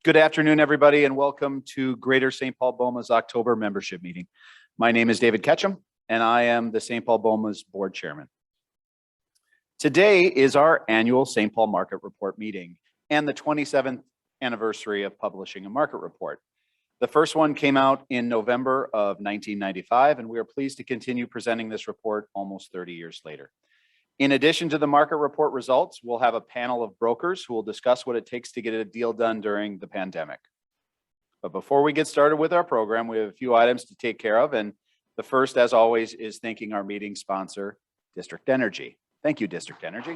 Good afternoon, everybody, and welcome to Greater St. Paul BOMA's October membership meeting. My name is David Ketchum, and I am the St. Paul BOMA's board chairman. Today is our annual St. Paul Market Report meeting and the 27th anniversary of publishing a market report. The first one came out in November of 1995, and we are pleased to continue presenting this report almost 30 years later. In addition to the market report results, we'll have a panel of brokers who will discuss what it takes to get a deal done during the pandemic. But before we get started with our program, we have a few items to take care of. And the first, as always, is thanking our meeting sponsor, District Energy. Thank you, District Energy.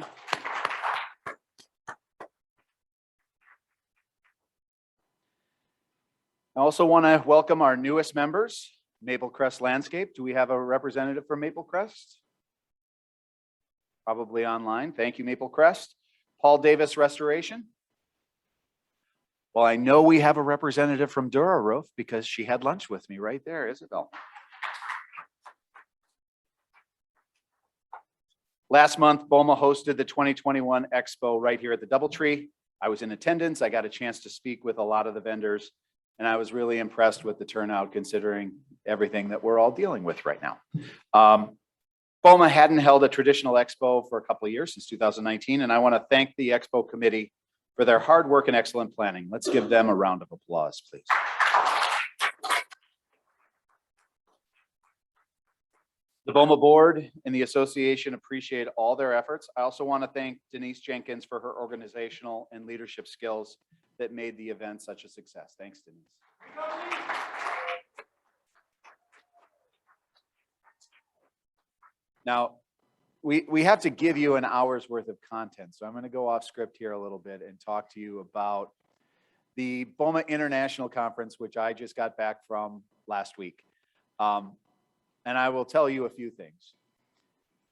I also want to welcome our newest members, Maple Crest Landscape. Do we have a representative from Maple Crest? Probably online. Thank you, Maple Crest. Paul Davis Restoration. Well, I know we have a representative from Dura Roof because she had lunch with me right there, Isabel. Last month, BOMA hosted the 2021 Expo right here at the Doubletree. I was in attendance. I got a chance to speak with a lot of the vendors, and I was really impressed with the turnout considering everything that we're all dealing with right now. BOMA hadn't held a traditional expo for a couple of years, since 2019, and I want to thank the expo committee for their hard work and excellent planning. Let's give them a round of applause, please. The BOMA board and the association appreciate all their efforts. I also want to thank Denise Jenkins for her organizational and leadership skills that made the event such a success. Thanks, Denise. Now, we have to give you an hour's worth of content, so I'm going to go off script here a little bit and talk to you about the BOMA International Conference, which I just got back from last week. And I will tell you a few things.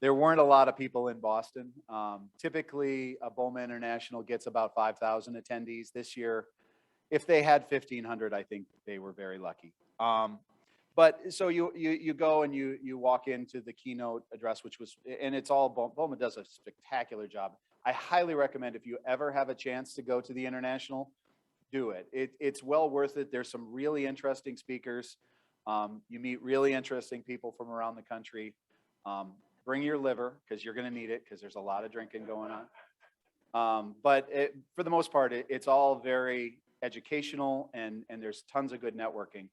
There weren't a lot of people in Boston. Typically, a BOMA International gets about 5,000 attendees. This year, if they had 1,500, I think they were very lucky. But so you go and you walk into the keynote address, which was, and it's all, BOMA does a spectacular job. I highly recommend if you ever have a chance to go to the International, do it. It's well worth it. There's some really interesting speakers. You meet really interesting people from around the country. Bring your liver, because you're going to need it, because there's a lot of drinking going on. But for the most part, it's all very educational, and there's tons of good networking.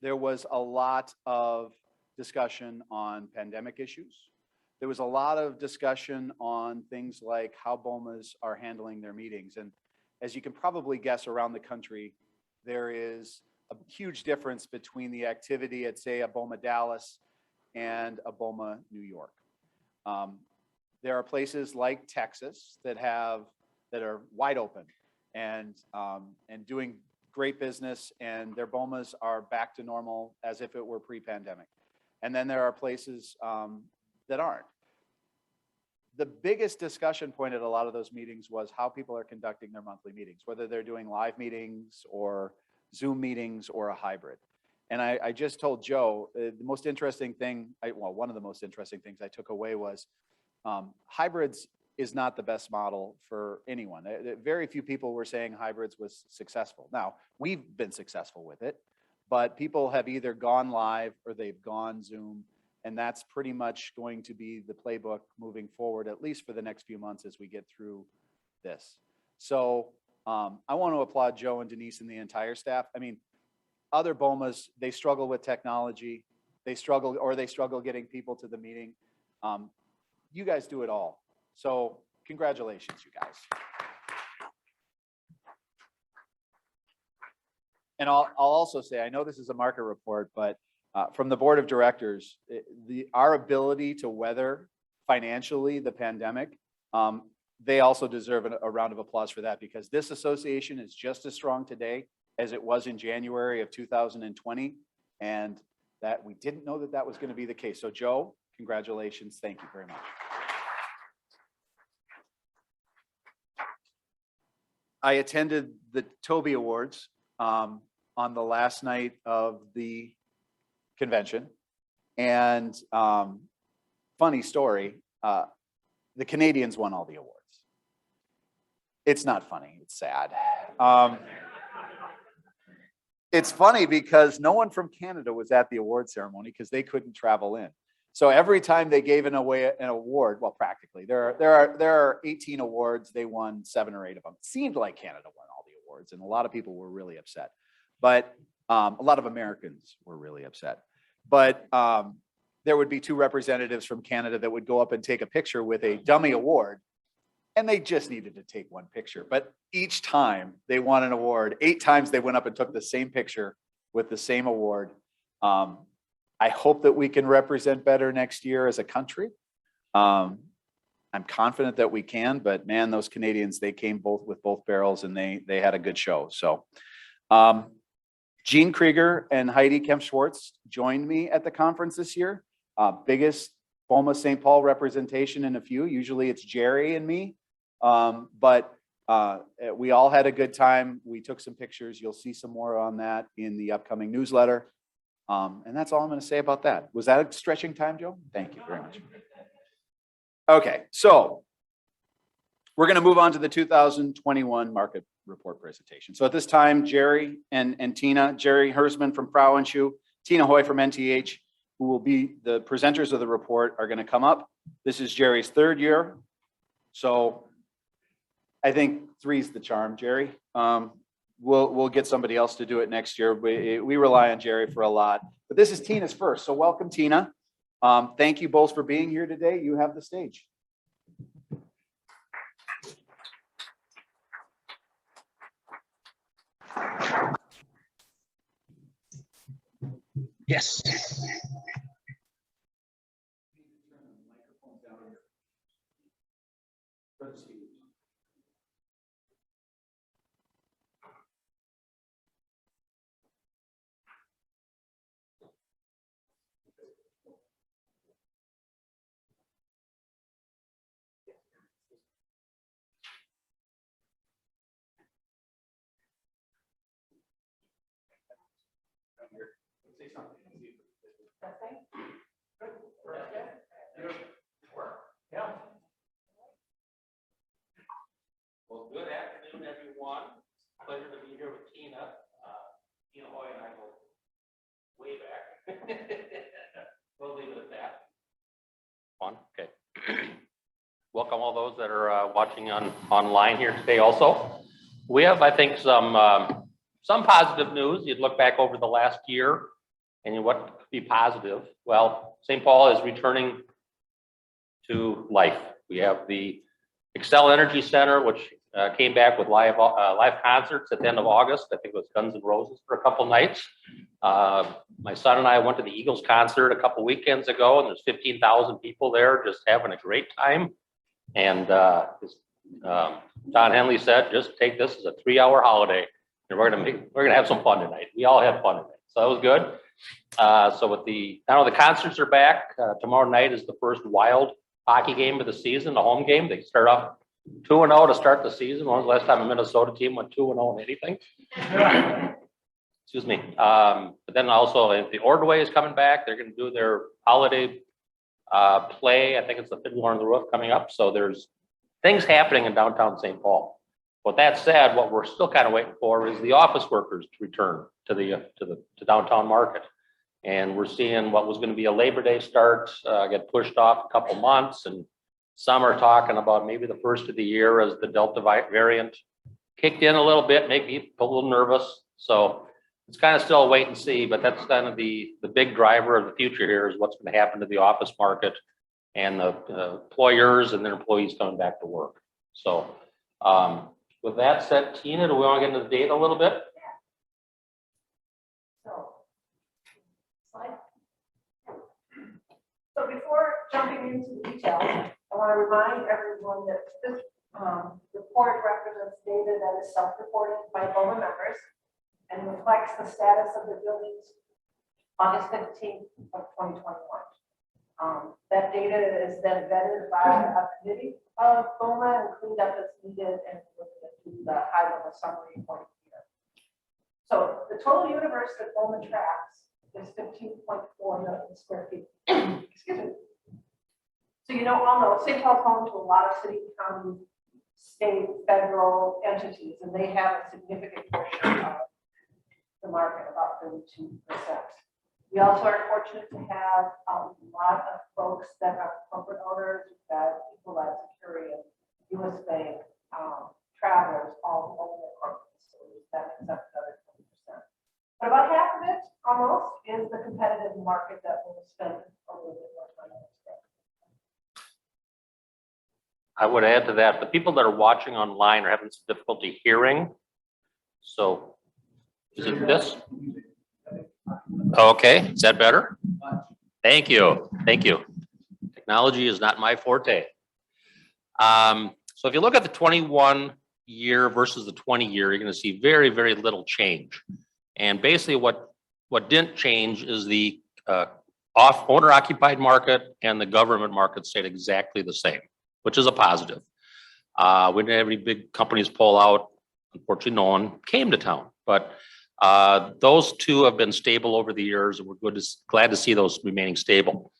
There was a lot of discussion on pandemic issues. There was a lot of discussion on things like how BOMAs are handling their meetings. And as you can probably guess, around the country, there is a huge difference between the activity at, say, a BOMA Dallas and a BOMA New York. There are places like Texas that are wide open and doing great business, and their BOMAs are back to normal as if it were pre-pandemic. And then there are places that aren't. The biggest discussion point at a lot of those meetings was how people are conducting their monthly meetings, whether they're doing live meetings or Zoom meetings or a hybrid. And I just told Joe, the most interesting thing, one of the most interesting things I took away was hybrids is not the best model for anyone. Very few people were saying hybrids was successful. Now, we've been successful with it, but people have either gone live or they've gone Zoom, and that's pretty much going to be the playbook moving forward, at least for the next few months as we get through this. So I want to applaud Joe and Denise and the entire staff. I mean, other BOMAs, they struggle with technology. They struggle getting people to the meeting. You guys do it all. So congratulations, you guys. And I'll also say, I know this is a market report, but from the board of directors, our ability to weather financially the pandemic, they also deserve a round of applause for that, because this association is just as strong today as it was in January of 2020, and that we didn't know that was going to be the case. So Joe, congratulations. Thank you very much. I attended the Toby Awards on the last night of the convention, and funny story, the Canadians won all the awards. It's not funny. It's sad. It's funny because no one from Canada was at the award ceremony because they couldn't travel in. So every time they gave away an award, well, practically there are 18 awards. They won 7 or 8 of them. It seemed like Canada won all the awards, and a lot of people were really upset. But a lot of Americans were really upset. But there would be 2 representatives from Canada that would go up and take a picture with a dummy award, and they just needed to take 1 picture. But each time they won an award, 8 times they went up and took the same picture with the same award. I hope that we can represent better next year as a country. I'm confident that we can, but man, those Canadians, they came with both barrels, and they had a good show. So Gene Krieger and Heidi Kemp-Schwartz joined me at the conference this year. Biggest BOMA St. Paul representation in a few. Usually it's Jerry and me, but we all had a good time. We took some pictures. You'll see some more on that in the upcoming newsletter. And that's all I'm going to say about that. Was that a stretching time, Joe? Thank you very much. Okay, so we're going to move on to the 2021 market report presentation. So at this time, Jerry and Tina, Jerry Hersman from Frauenschuh, Tina Hoy from NTH, who will be the presenters of the report, are going to come up. This is Jerry's 3rd year. So I think 3's the charm, Jerry. We'll get somebody else to do it next year. We rely on Jerry for a lot, but this is Tina's first. So welcome, Tina. Thank you both for being here today. You have the stage. Yes. Yeah. Well, good afternoon, everyone. Pleasure to be here with Tina. Tina Hoy and I go way back. We'll leave it at that. Okay. Welcome all those that are watching online here today. Also, we have, I think, some positive news. You'd look back over the last year, and what could be positive? Well, St. Paul is returning to life. We have the Xcel Energy Center, which came back with live concerts at the end of August. I think it was Guns N' Roses for a couple nights. My son and I went to the Eagles concert a couple weekends ago, and there's 15,000 people there just having a great time. And Don Henley said, just take this as a 3-hour holiday, and we're gonna have some fun tonight. We all had fun tonight, so that was good. So with now the concerts are back. Tomorrow night is the first Wild hockey game of the season, the home game. They start off 2-0 to start the season. When was the last time a Minnesota team went 2-0 in anything? Excuse me. But then also the Ordway is coming back. They're going to do their holiday play. I think it's the Fiddler on the Roof coming up. So there's things happening in downtown St. Paul. With that said, what we're still kind of waiting for is the office workers to return to the downtown market. And we're seeing what was going to be a Labor Day start get pushed off a couple months, and some are talking about maybe the first of the year as the Delta variant kicked in a little bit, make people a little nervous. So it's kind of still a wait and see, but that's kind of the big driver of the future here is what's going to happen to the office market and the employers and their employees coming back to work. So with that said, Tina, do we want to get into the data a little bit? So before jumping into the details, I want to remind everyone that this report represents data that is self-reported by BOMA members and reflects the status of the buildings August 15th of 2021. That data is then vetted by a committee of BOMA and cleaned up as needed and looked into the high-level summary point here. So the total universe that BOMA tracks is 15.4 million square feet. Excuse me. So all know St. Paul's home to a lot of city and county state, federal entities, and they have a significant portion of the market, about 32%. We also are fortunate to have a lot of folks that are corporate owners, that Equalize Securian, US Bank, Travelers, all own their corporate facilities. That makes up another 20%. But about half of it, almost, is the competitive market that we'll spend a little bit more time on today. I would add to that, the people that are watching online are having some difficulty hearing. So is it this? Okay, is that better? Thank you. Thank you. Technology is not my forte. So if you look at the 21 year versus the 20 year, you're going to see very, very little change. And basically what didn't change is the owner occupied market and the government market stayed exactly the same, which is a positive. We didn't have any big companies pull out. Unfortunately, no one came to town, but those two have been stable over the years, and we're glad to see those remaining stable.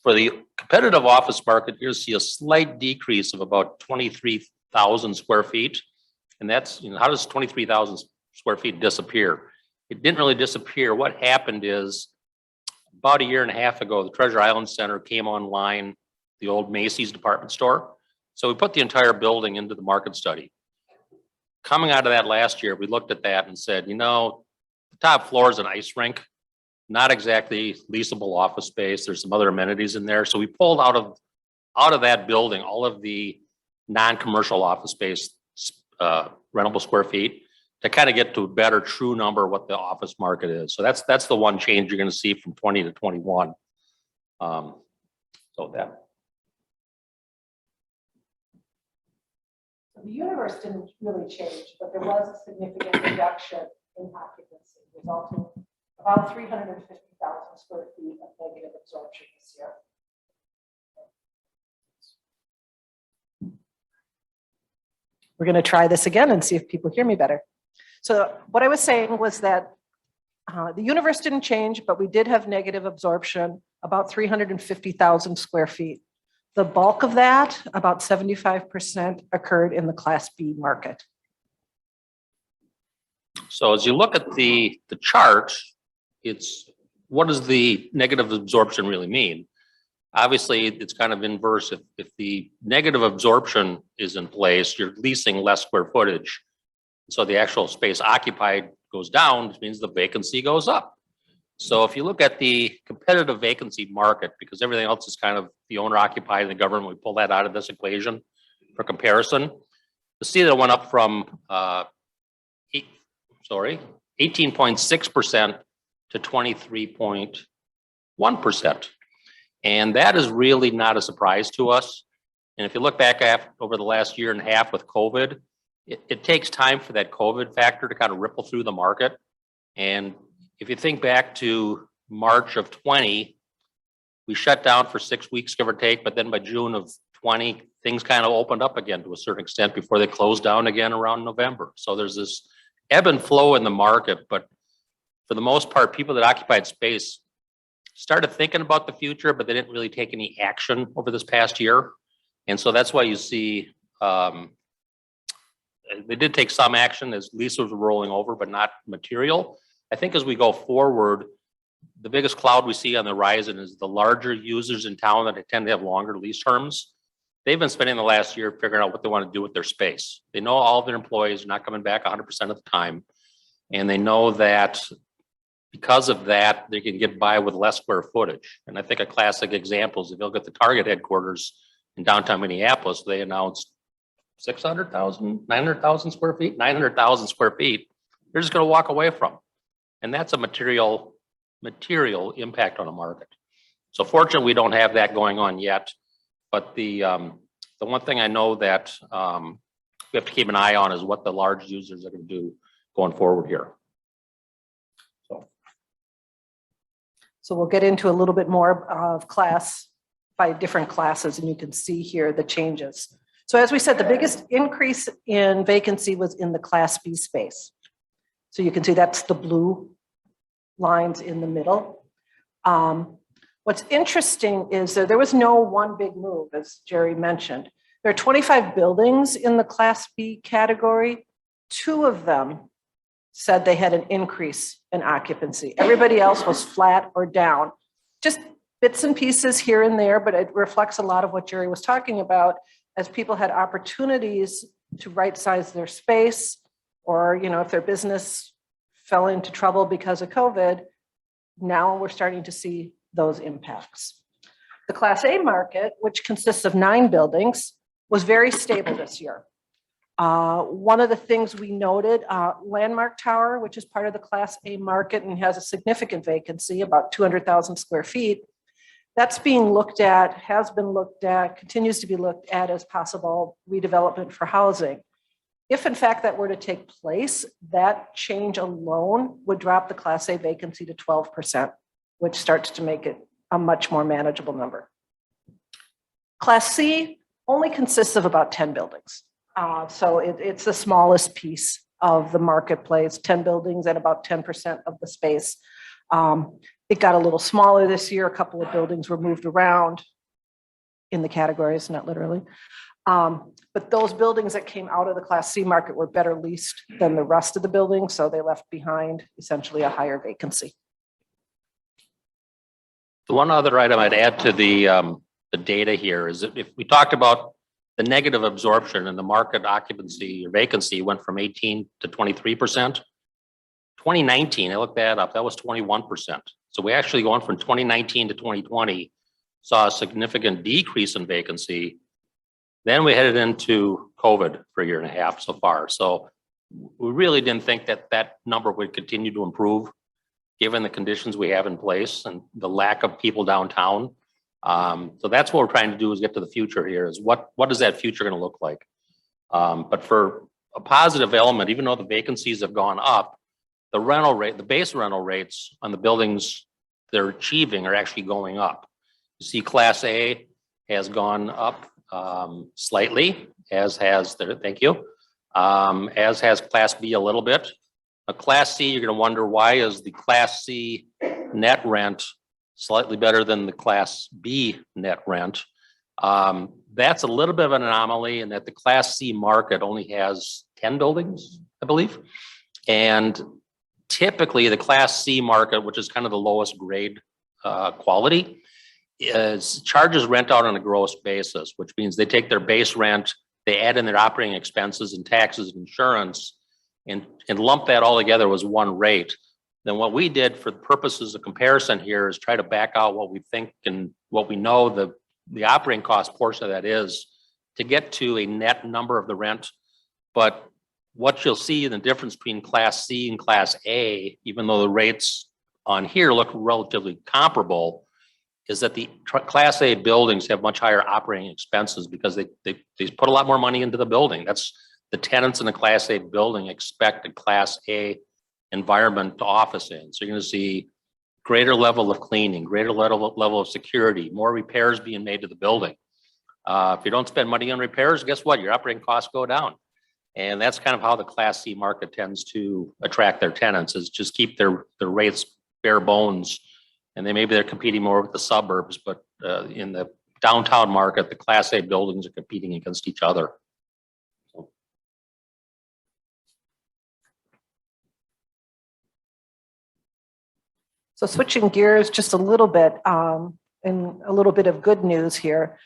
For the competitive office market, you'll see a slight decrease of about 23,000 square feet. And that's, how does 23,000 square feet disappear? It didn't really disappear. What happened is about a year and a half ago, the Treasure Island Center came online, the old Macy's department store. So we put the entire building into the market study. Coming out of that last year, we looked at that and said, the top floor is an ice rink, not exactly leasable office space. There's some other amenities in there. So we pulled out of that building all of the non-commercial office space, rentable square feet, to kind of get to a better true number what the office market is. So that's the one change you're going to see from 20 to 21. So that. The universe didn't really change, but there was a significant reduction in occupancy, resulting in about 350,000 square feet of negative absorption this year. We're going to try this again and see if people hear me better. So what I was saying was that the universe didn't change, but we did have negative absorption, about 350,000 square feet. The bulk of that, about 75%, occurred in the Class B market. So as you look at the chart, it's what does the negative absorption really mean? Obviously, it's kind of inverse. If the negative absorption is in place, you're leasing less square footage. So the actual space occupied goes down, which means the vacancy goes up. So if you look at the competitive vacancy market, because everything else is kind of the owner occupied and the government, we pull that out of this equation for comparison. You see that it went up from 18.6% to 23.1%. And that is really not a surprise to us. And if you look back over the last year and a half with COVID, it takes time for that COVID factor to kind of ripple through the market. And if you think back to March of 20, we shut down for 6 weeks, give or take, but then by June of 20, things kind of opened up again to a certain extent before they closed down again around November. So there's this ebb and flow in the market, but for the most part, people that occupied space started thinking about the future, but they didn't really take any action over this past year. And so that's why you see they did take some action as leases were rolling over, but not material. I think as we go forward, the biggest cloud we see on the horizon is the larger users in town that tend to have longer lease terms. They've been spending the last year figuring out what they want to do with their space. They know all of their employees are not coming back 100% of the time. And they know that because of that, they can get by with less square footage. And I think a classic example is if you look at the Target headquarters in downtown Minneapolis, they announced 600,000, 900,000 square feet, 900,000 square feet. They're just going to walk away from. And that's a material impact on a market. So fortunately, we don't have that going on yet. But the one thing I know that we have to keep an eye on is what the large users are going to do going forward here. So we'll get into a little bit more of class by different classes, and you can see here the changes. So as we said, the biggest increase in vacancy was in the Class B space. So you can see that's the blue lines in the middle. What's interesting is that there was no one big move, as Jerry mentioned. There are 25 buildings in the Class B category. 2 of them said they had an increase in occupancy. Everybody else was flat or down. Just bits and pieces here and there, but it reflects a lot of what Jerry was talking about as people had opportunities to right-size their space, or, if their business fell into trouble because of COVID, now we're starting to see those impacts. The Class A market, which consists of 9 buildings, was very stable this year. One of the things we noted, Landmark Tower, which is part of the Class A market and has a significant vacancy, about 200,000 square feet, that's being looked at, has been looked at, continues to be looked at as possible redevelopment for housing. If in fact that were to take place, that change alone would drop the Class A vacancy to 12%, which starts to make it a much more manageable number. Class C only consists of about 10 buildings. So it's the smallest piece of the marketplace, 10 buildings at about 10% of the space. It got a little smaller this year. A couple of buildings were moved around in the categories, not literally. But those buildings that came out of the Class C market were better leased than the rest of the buildings, so they left behind essentially a higher vacancy. The one other item I'd add to the data here is that if we talked about the negative absorption and the market occupancy or vacancy went from 18 to 23%. 2019, I looked that up, that was 21%. So we actually going from 2019 to 2020 saw a significant decrease in vacancy. Then we headed into COVID for a year and a half so far. So we really didn't think that that number would continue to improve given the conditions we have in place and the lack of people downtown. So that's what we're trying to do is get to the future here is what is that future going to look like? But for a positive element, even though the vacancies have gone up, the rental rate, the base rental rates on the buildings they're achieving are actually going up. You see Class A has gone up slightly, as has Class B a little bit. A Class C, you're going to wonder why is the Class C net rent slightly better than the Class B net rent. That's a little bit of an anomaly in that the Class C market only has 10 buildings, I believe. And typically the Class C market, which is kind of the lowest grade quality, charges rent out on a gross basis, which means they take their base rent, they add in their operating expenses and taxes and insurance and lump that all together was one rate. Then what we did for the purposes of comparison here is try to back out what we think and what we know the operating cost portion of that is to get to a net number of the rent. But what you'll see in the difference between Class C and Class A, even though the rates on here look relatively comparable, is that the Class A buildings have much higher operating expenses because they put a lot more money into the building. That's the tenants in the Class A building expect a Class A environment to office in. So you're going to see greater level of cleaning, greater level of security, more repairs being made to the building. If you don't spend money on repairs, guess what? Your operating costs go down. And that's kind of how the Class C market tends to attract their tenants is just keep their rates bare bones. And maybe they're competing more with the suburbs, but in the downtown market, the Class A buildings are competing against each other. So switching gears just a little bit, and a little bit of good news here.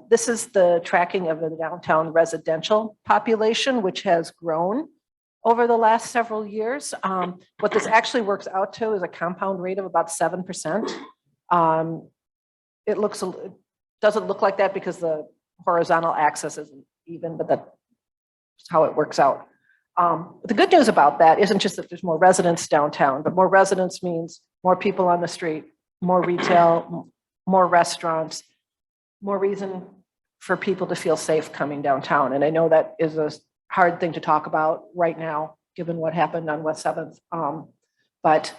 This is the tracking of the downtown residential population, which has grown over the last several years. What this actually works out to is a compound rate of about 7%. It doesn't look like that because the horizontal axis isn't even, but that's how it works out. The good news about that isn't just that there's more residents downtown, but more residents means more people on the street, more retail, more restaurants, more reason for people to feel safe coming downtown. And I know that is a hard thing to talk about right now, given what happened on West 7th. But,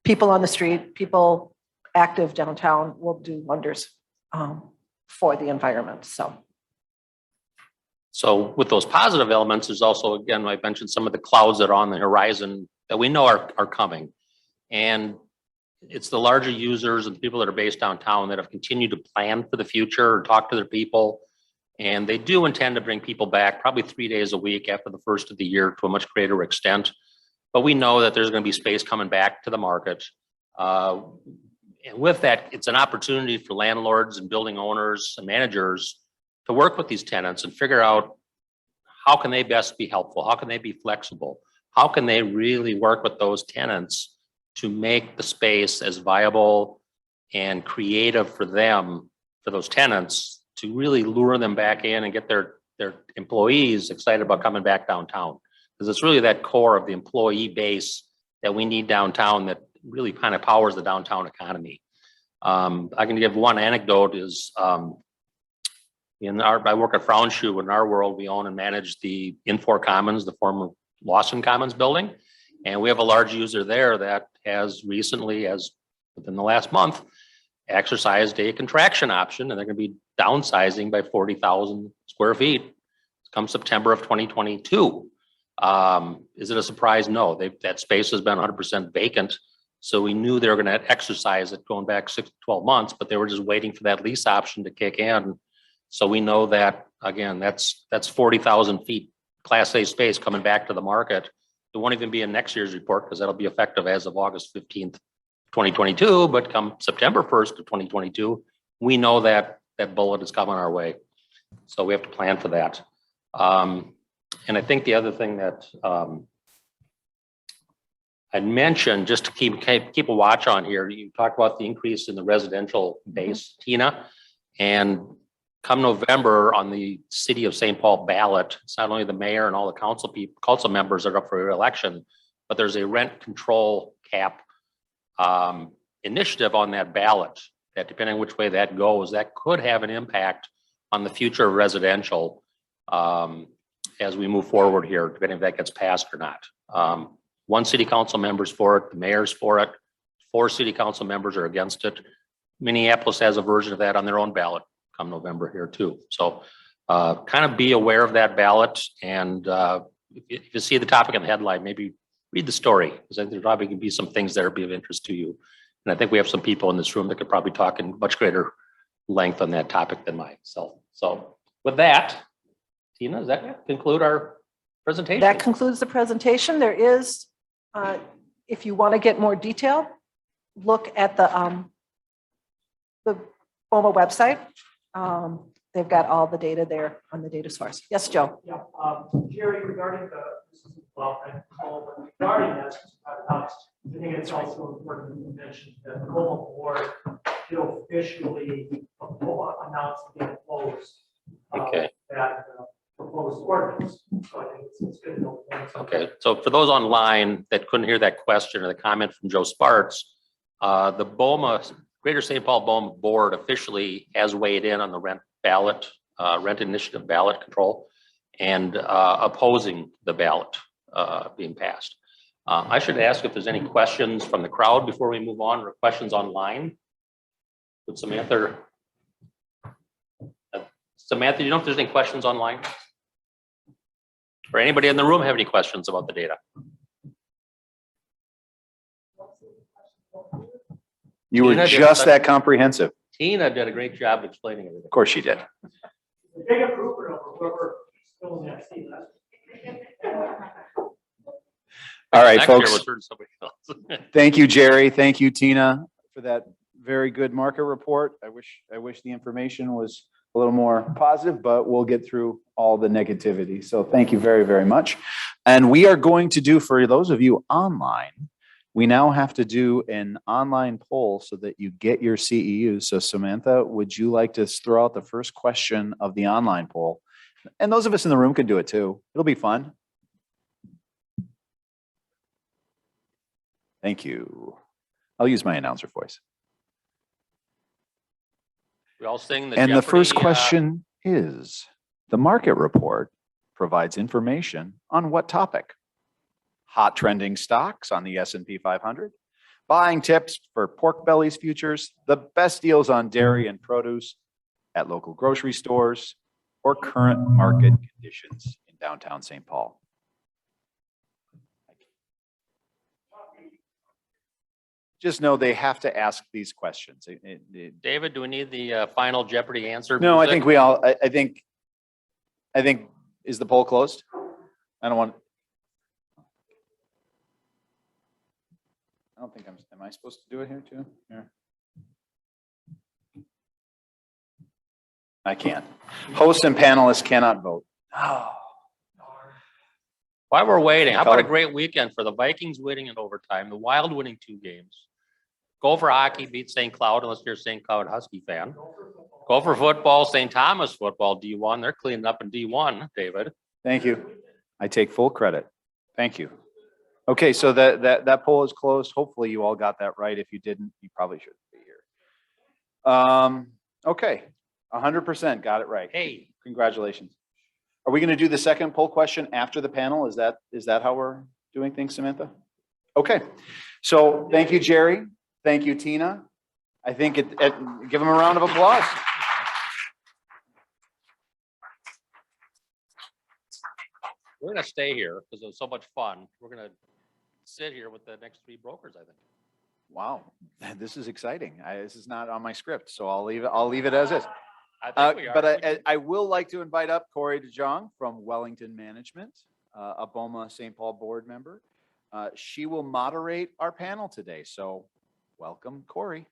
people on the street, people active downtown will do wonders for the environment, So with those positive elements, there's also, again, I mentioned some of the clouds that are on the horizon that we know are coming. And it's the larger users and the people that are based downtown that have continued to plan for the future or talk to their people. And they do intend to bring people back probably 3 days a week after the first of the year to a much greater extent. But we know that there's going to be space coming back to the market. And with that, it's an opportunity for landlords and building owners and managers to work with these tenants and figure out how can they best be helpful? How can they be flexible? How can they really work with those tenants to make the space as viable and creative for them, for those tenants, to really lure them back in and get their employees excited about coming back downtown? Because it's really that core of the employee base that we need downtown that really kind of powers the downtown economy. I can give one anecdote is, I work at Frauenschuh. In our world, we own and manage the Infor Commons, the former Lawson Commons building. And we have a large user there that has recently, as within the last month, exercised a contraction option, and they're going to be downsizing by 40,000 square feet come September of 2022. Is it a surprise? No, that space has been 100% vacant. So we knew they were going to exercise it going back 6 to 12 months, but they were just waiting for that lease option to kick in. So we know that, again, that's 40,000 feet Class A space coming back to the market. It won't even be in next year's report because that'll be effective as of August 15th, 2022. But come September 1st of 2022, we know that that bullet is coming our way. So we have to plan for that. And I think the other thing that I'd mentioned, just to keep a watch on here, you talked about the increase in the residential base, Tina, and come November on the City of St. Paul ballot, it's not only the mayor and all the council members that are up for re-election, but there's a rent control cap initiative on that ballot that, depending on which way that goes, that could have an impact on the future of residential as we move forward here, depending if that gets passed or not. One city council member's for it, the mayor's for it, 4 city council members are against it. Minneapolis has a version of that on their own ballot come November here too. So kind of be aware of that ballot, and if you see the topic in the headline, maybe read the story, because I think there probably can be some things that will be of interest to you. And I think we have some people in this room that could probably talk in much greater length on that topic than myself. So with that, Tina, does that conclude our presentation? That concludes the presentation. There is, if you want to get more detail, look at the BOMA website. They've got all the data there on the data source. Yes, Joe. Yeah, Jerry, regarding regarding this, I think it's also important to mention that the BOMA board did officially announce the opposed that proposed ordinance. So I think it's good to know. Okay, so for those online that couldn't hear that question or the comment from Joe Sparks, the BOMA, Greater St. Paul BOMA board officially has weighed in on the rent ballot, rent initiative ballot control, and opposing the ballot being passed. I should ask if there's any questions from the crowd before we move on, or questions online. Would Samantha, do you know if there's any questions online? Or anybody in the room have any questions about the data? You were Tina did just such- that comprehensive. Tina did a great job explaining everything. Of course she did. The big improvement over whoever still in that seat. All right, Next year folks. we'll turn to somebody else. Thank you, Jerry. Thank you, Tina, for that very good market report. I wish the information was a little more positive, but we'll get through all the negativity. So thank you very, very much. And we are going to do, for those of you online, we now have to do an online poll so that you get your CEUs. So Samantha, would you like to throw out the first question of the online poll? And those of us in the room can do it too. It'll be fun. Thank you. I'll use my announcer voice. We all sing the And the first Jeopardy, question is, the market report provides information on what topic? Hot trending stocks on the S&P 500, buying tips for pork bellies futures, the best deals on dairy and produce at local grocery stores, or current market conditions in downtown St. Paul. just know they have to ask these questions. David, do we need the final Jeopardy answer? No, I music? think we all, I think, is the poll closed? I don't want. I don't think am I supposed to do it here too? Here. I can't. Hosts and panelists cannot vote. Oh. While we're waiting, how about a Color. great weekend for the Vikings winning in overtime, the Wild winning 2 games. Gopher hockey beat St. Cloud, unless you're a St. Cloud Husky fan. Gopher football, St. Thomas football, D1. They're cleaning up in D1, David. Thank you. I take full credit. Thank you. Okay, so that poll is closed. Hopefully you all got that right. If you didn't, you probably shouldn't be here. Okay, 100% got it right. Hey, Congratulations. Are we going to do the second poll question after the panel? Is that how we're doing things, Samantha? Okay, so thank you, Jerry. Thank you, Tina. I think give them a round of applause. we're gonna stay here because it was so much fun. We're gonna sit here with the next 3 brokers, I think. Wow, this is exciting. This is not on my script, so I'll leave it as is. I think we are. But I will like to invite up Corey DeJong from Wellington Management, a BOMA St. Paul board member. She will moderate our panel today, so welcome, Corey.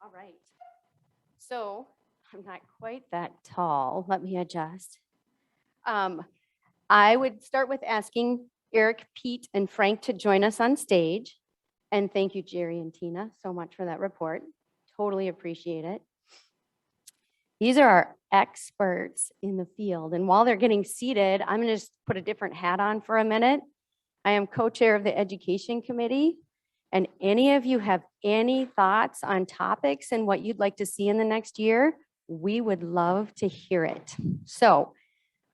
All right. So I'm not quite that tall. Let me adjust. I would start with asking Eric, Pete, and Frank to join us on stage. And thank you, Jerry and Tina, so much for that report. Totally appreciate it. These are our experts in the field. And while they're getting seated, I'm going to just put a different hat on for a minute. I am co-chair of the Education Committee. And any of you have any thoughts on topics and what you'd like to see in the next year, we would love to hear it. So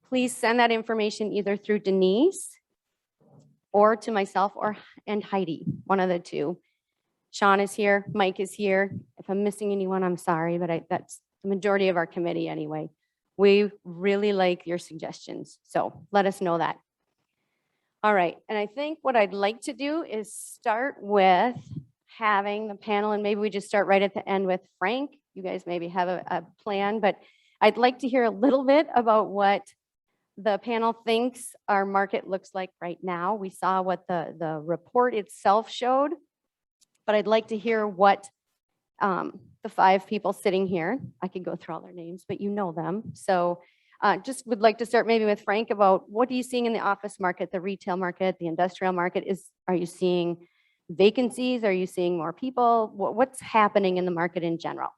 please send that information either through Denise or to myself and Heidi, one of the two. Sean is here, Mike is here. If I'm missing anyone, I'm sorry, but that's the majority of our committee anyway. We really like your suggestions, so let us know that. All right, and I think what I'd like to do is start with having the panel, and maybe we just start right at the end with Frank. You guys maybe have a plan, but I'd like to hear a little bit about what the panel thinks our market looks like right now. We saw what the report itself showed, but I'd like to hear what the 5 people sitting here, I could go through all their names, but you know them. So just would like to start maybe with Frank about what are you seeing in the office market, the retail market, the industrial market? Are you seeing vacancies? Are you seeing more people? What's happening in the market in general?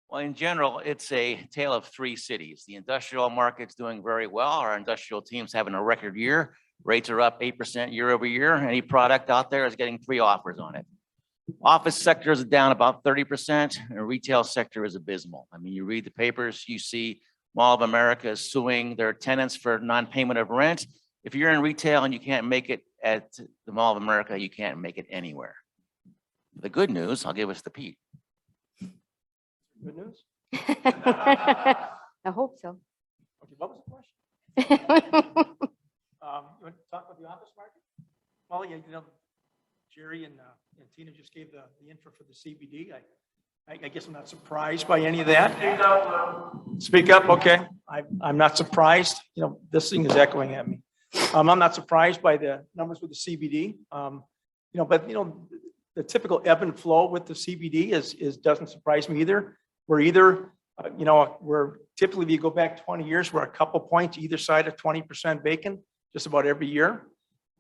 Well, in general, it's a tale of 3 cities. The industrial market's doing very well. Our industrial team's having a record year. Rates are up 8% year over year. Any product out there is getting 3 offers on it. Office sector is down about 30%, and retail sector is abysmal. I mean, you read the papers, you see Mall of America is suing their tenants for non-payment of rent. If you're in retail and you can't make it at the Mall of America, you can't make it anywhere. The good news, I'll give us to Pete. Good news? I hope so. Okay, what was the question? You want to talk about the office market? Well, yeah, you know, Jerry and Tina just gave the info for the CBD. I guess I'm not surprised by any of that. Speak up. Speak up, okay. I'm not surprised. You know, this thing is echoing at me. I'm not surprised by the numbers with the CBD. You know, but you know, the typical ebb and flow with the CBD is doesn't surprise me either. We're either, you know, we're typically, if you go back 20 years, we're a couple points either side of 20% vacant just about every year.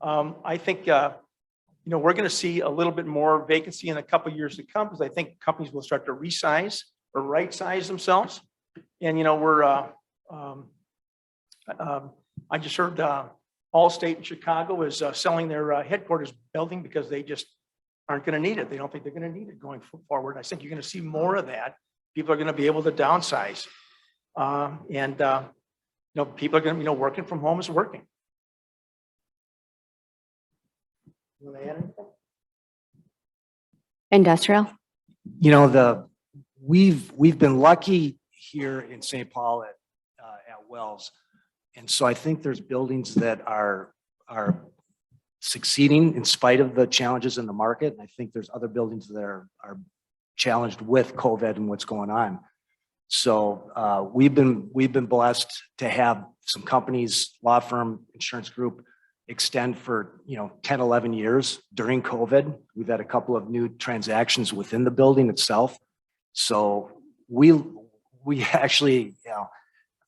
I think, you know, we're going to see a little bit more vacancy in a couple of years to come because I think companies will start to resize or right size themselves. And, you know, we're, I just heard Allstate in Chicago is selling their headquarters building because they just aren't going to need it. They don't think they're going to need it going forward. I think you're going to see more of that. People are going to be able to downsize. You know, people are going to, you know, working from home is working. You want to add anything? Industrial? You know, we've been lucky here in St. Paul at Wells And so I think there's buildings that are succeeding in spite of the challenges in the market. And I think there's other buildings that are challenged with COVID and what's going on. So we've been blessed to have some companies, law firm, insurance group extend for 10, 11 years during COVID. We've had a couple of new transactions within the building itself. So we actually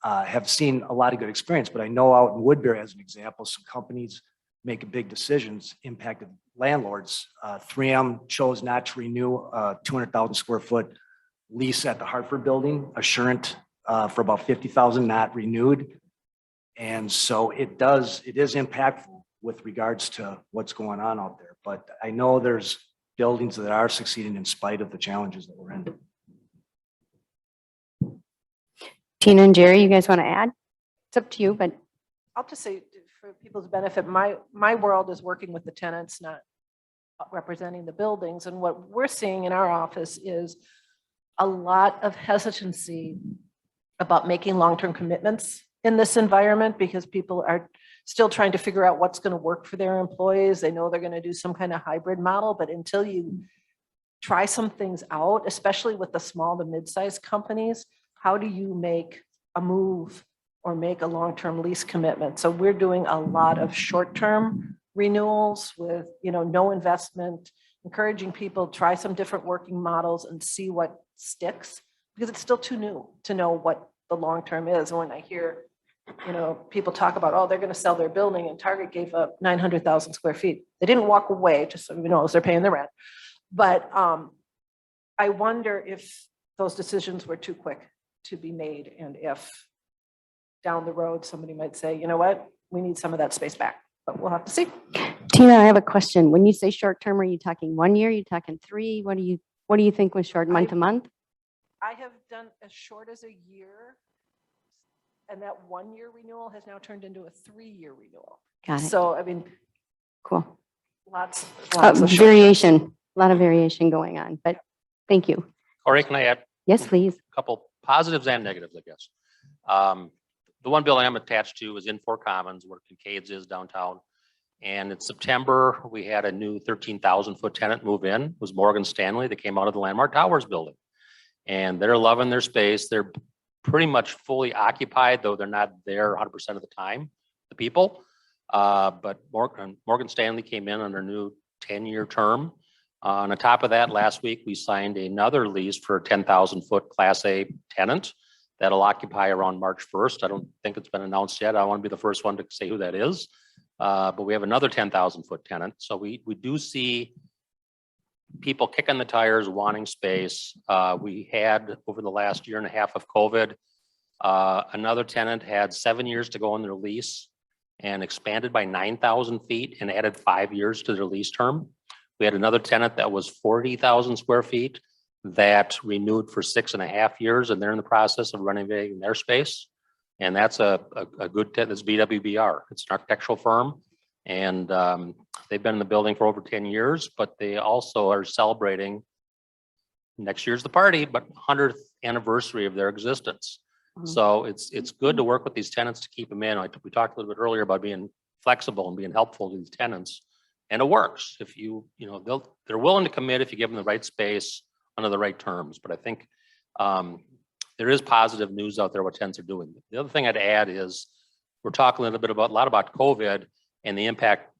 have seen a lot of good experience, but I know out in Woodbury, as an example, some companies making big decisions impacted landlords. 3M chose not to renew a 200,000 square foot lease at the Hartford building, Assurant for about 50,000, not renewed. And so it is impactful with regards to what's going on out there. But I know there's buildings that are succeeding in spite of the challenges that we're in. Tina and Jerry, you guys want to add? It's up to you, but I'll just say for people's benefit, my world is working with the tenants, not representing the buildings. And what we're seeing in our office is a lot of hesitancy about making long-term commitments in this environment because people are still trying to figure out what's going to work for their employees. They know they're going to do some kind of hybrid model, but until you try some things out, especially with the small to mid-sized companies, how do you make a move or make a long-term lease commitment? So we're doing a lot of short-term renewals with, no investment, encouraging people try some different working models and see what sticks, because it's still too new to know what the long-term is. And when I hear, people talk about, oh, they're going to sell their building and Target gave up 900,000 square feet. They didn't walk away, just so you know, as they're paying the rent. But I wonder if those decisions were too quick to be made, and if down the road somebody might say, you know what, we need some of that space back. But we'll have to see. Tina, I have a question. When you say short term, are you talking 1 year? Are you talking 3? What do you think was short, month to month? I have done as short as a year, and that 1 year renewal has now turned into a 3-year renewal. Got it. So, I mean, Cool. lots of short Variation, a lot of variation going on, but thank you. Corey, can I add Yes, please. a couple positives and negatives, I guess? The one building I'm attached to is in Fort Commons, where Kincaid's is downtown. And in September, we had a new 13,000 foot tenant move in. It was Morgan Stanley that came out of the Landmark Towers building. And they're loving their space. They're pretty much fully occupied, though they're not there 100% of the time, the people. But Morgan Stanley came in on their new 10-year term. On the top of that, last week, we signed another lease for a 10,000 foot Class A tenant that'll occupy around March 1st. I don't think it's been announced yet. I want to be the first one to say who that is. But we have another 10,000 foot tenant. So we do see people kicking the tires, wanting space. We had, over the last year and a half of COVID, another tenant had 7 years to go on their lease and expanded by 9,000 feet and added 5 years to their lease term. We had another tenant that was 40,000 square feet that renewed for 6.5 years, and they're in the process of renovating their space. And that's a good tenant. That's BWBR. It's an architectural firm, and they've been in the building for over 10 years, but they also are celebrating, next year's the party, but 100th anniversary of their existence. So it's good to work with these tenants to keep them in. We talked a little bit earlier about being flexible and being helpful to these tenants, and it works. If they're willing to commit if you give them the right space under the right terms. But I think there is positive news out there what tenants are doing. The other thing I'd add is we're talking a lot about COVID and the impact.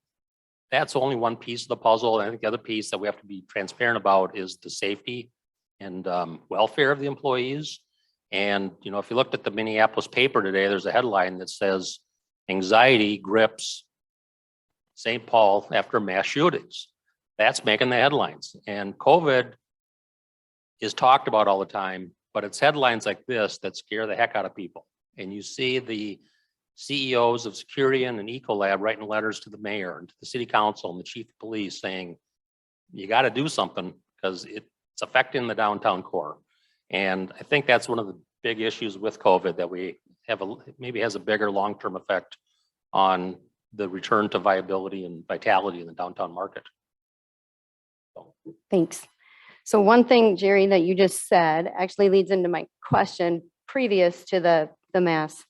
That's only one piece of the puzzle. And I think the other piece that we have to be transparent about is the safety and welfare of the employees. And, if you looked at the Minneapolis paper today, there's a headline that says anxiety grips St. Paul after mass shootings. That's making the headlines. And COVID is talked about all the time, but it's headlines like this that scare the heck out of people. And you see the CEOs of Securian and Ecolab writing letters to the mayor and to the city council and the chief of police saying, you got to do something because it's affecting the downtown core. And I think that's one of the big issues with COVID that we have maybe has a bigger long-term effect on the return to viability and vitality in the downtown market. Thanks. So one thing, Jerry, that you just said actually leads into my question previous to the mass